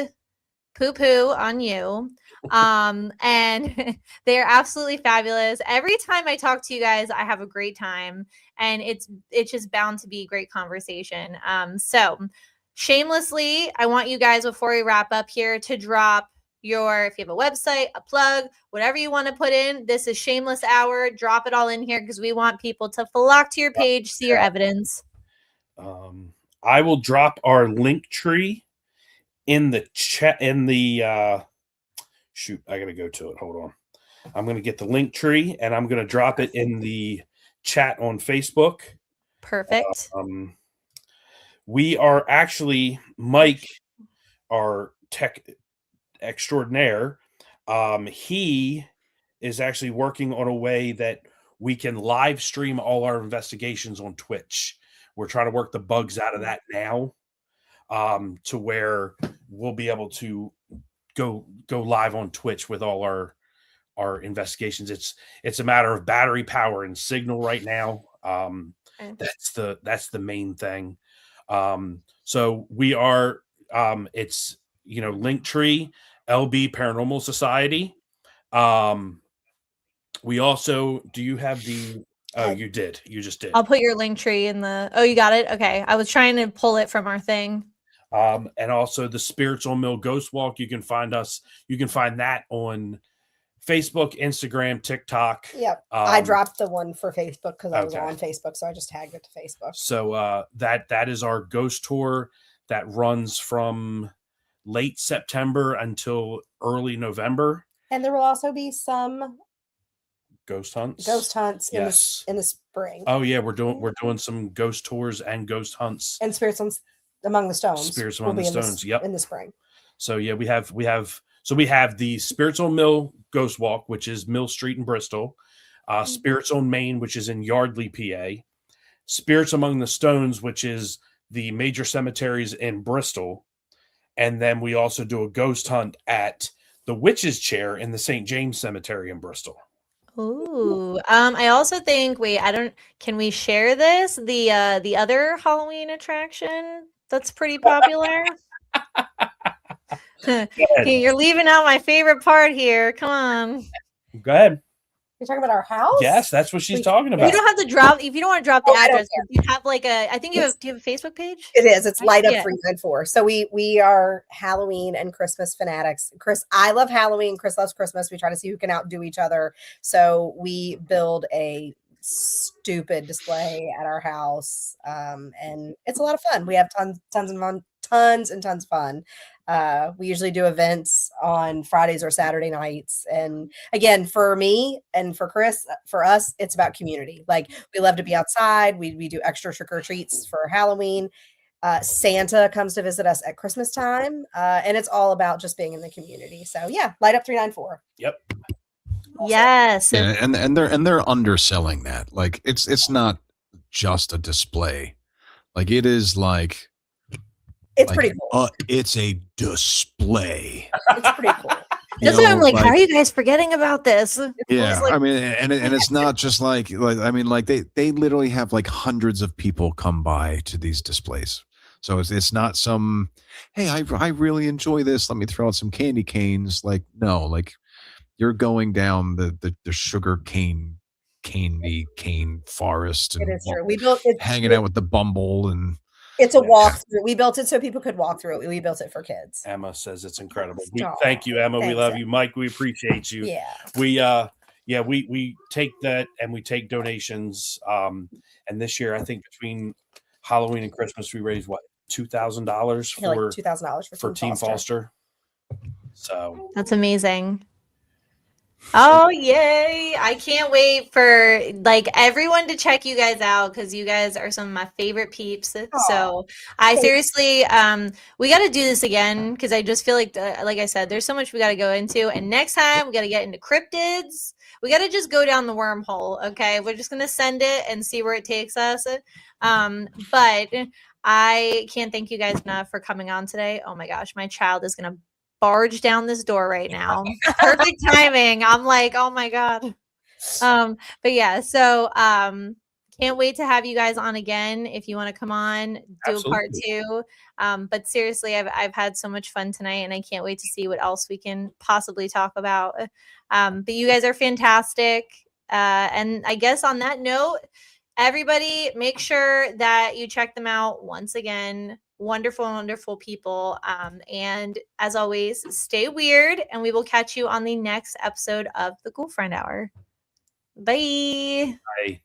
poo on you. And they're absolutely fabulous. Every time I talk to you guys, I have a great time, and it's just bound to be a great conversation. So shamelessly, I want you guys, before we wrap up here, to drop if you have a website, a plug, whatever you want to put in. This is shameless hour. Drop it all in here because we want people to flock to your page, see your evidence. I will drop our link tree in the chat. Shoot, I gotta go to it. Hold on. I'm gonna get the link tree and I'm gonna drop it in the chat on Facebook. Perfect. We are actually Mike, our tech extraordinaire. He is actually working on a way that we can live stream all our investigations on Twitch. We're trying to work the bugs out of that now, to where we'll be able to go live on Twitch with all our investigations. It's a matter of battery power and signal right now. That's the main thing. So we are it's Linktree, LB Paranormal Society. We also, do you have the you just did. I'll put your link tree in you got it. Okay. I was trying to pull it from our thing. And also the Spirits on Mill Ghost Walk. You can find that on Facebook, Instagram, TikTok. Yep. I dropped the one for Facebook because I was on Facebook, so I just tagged it to Facebook. So that is our ghost tour that runs from late September until early November. And there will also be some ghost hunts. Yes. in the spring. Oh yeah, we're doing some ghost tours and ghost hunts. And Spirits Among the Stones. Spirits Among the Stones. Yep. In the spring. So yeah, we have the Spirits on Mill Ghost Walk, which is Mill Street in Bristol. Spirits on Main, which is in Yardley, PA. Spirits Among the Stones, which is the major cemeteries in Bristol. And then we also do a ghost hunt at the Witch's Chair in the St. James Cemetery in Bristol. Ooh. I also think can we share this? The other Halloween attraction that's pretty popular. Hey, you're leaving out my favorite part here. Come on. Go ahead. You're talking about our house? Yes, that's what she's We- talking You about. don't have to drop if you don't want to drop the Oh, I don't address. You have like a. I think you have. Do you have a Facebook page? It is. It's Right? Light Up Yeah. 394. So we are Halloween and Christmas fanatics. I love Halloween. Chris loves Christmas. We try to see who can outdo each other. So we build a stupid display at our house, and it's a lot of fun. We have tons of fun. We usually do events on Fridays or Saturday nights. And again, for me and for Chris, for us, it's about community. Like we love to be outside. We do extra trick or treats for Halloween. Santa comes to visit us at Christmas time. And it's all about just being in the community. So yeah, Light Up 394. Yep. Yes. Yeah, and they're underselling that. Like it's not just a display. Like it is like It's pretty cool. It's a display. It's pretty cool. That's why I'm like, how are you guys forgetting about this? Yeah, like- I mean, and it's not just like I mean, like they literally have like hundreds of people come by to these displays. So it's not some, hey, I really enjoy this. Let me throw out some candy canes. Like no, like you're going down the sugar cane forest and It is true. We built it hanging out with the bumble and it's a walkthrough. We built it so people could walk through it. We built it for kids. Emma says it's incredible. Stop. Thank you, Emma. We Thanks, love Emma. you, Mike. We appreciate you. Yeah. We take that and we take donations. And this year, I think between Halloween and Christmas, we raised what $2,000 Yeah, like $2,000 for Team Foster. So That's amazing. Oh yay. I can't wait for like everyone to check you guys out because you guys are some of my favorite peeps. So I seriously we got to do this again because I just feel like I said, there's so much we got to go into, and next time we got to get into cryptids. We got to just go down the wormhole. Okay, we're just gonna send it and see where it takes us. But I can't thank you guys enough for coming on today. Oh my gosh, my child is gonna barge down this door right now. Perfect timing. I'm like, oh my god. But yeah, so can't wait to have you guys on again. If you want to come on, do a part 2. But seriously, I've had so much fun tonight, and I can't wait to see what else we can possibly talk about. But you guys are fantastic. And I guess on that note, everybody make sure that you check them out once again. Wonderful people. And as always, stay weird, and we will catch you on the next episode of the Cool Friend Hour. Bye. Bye.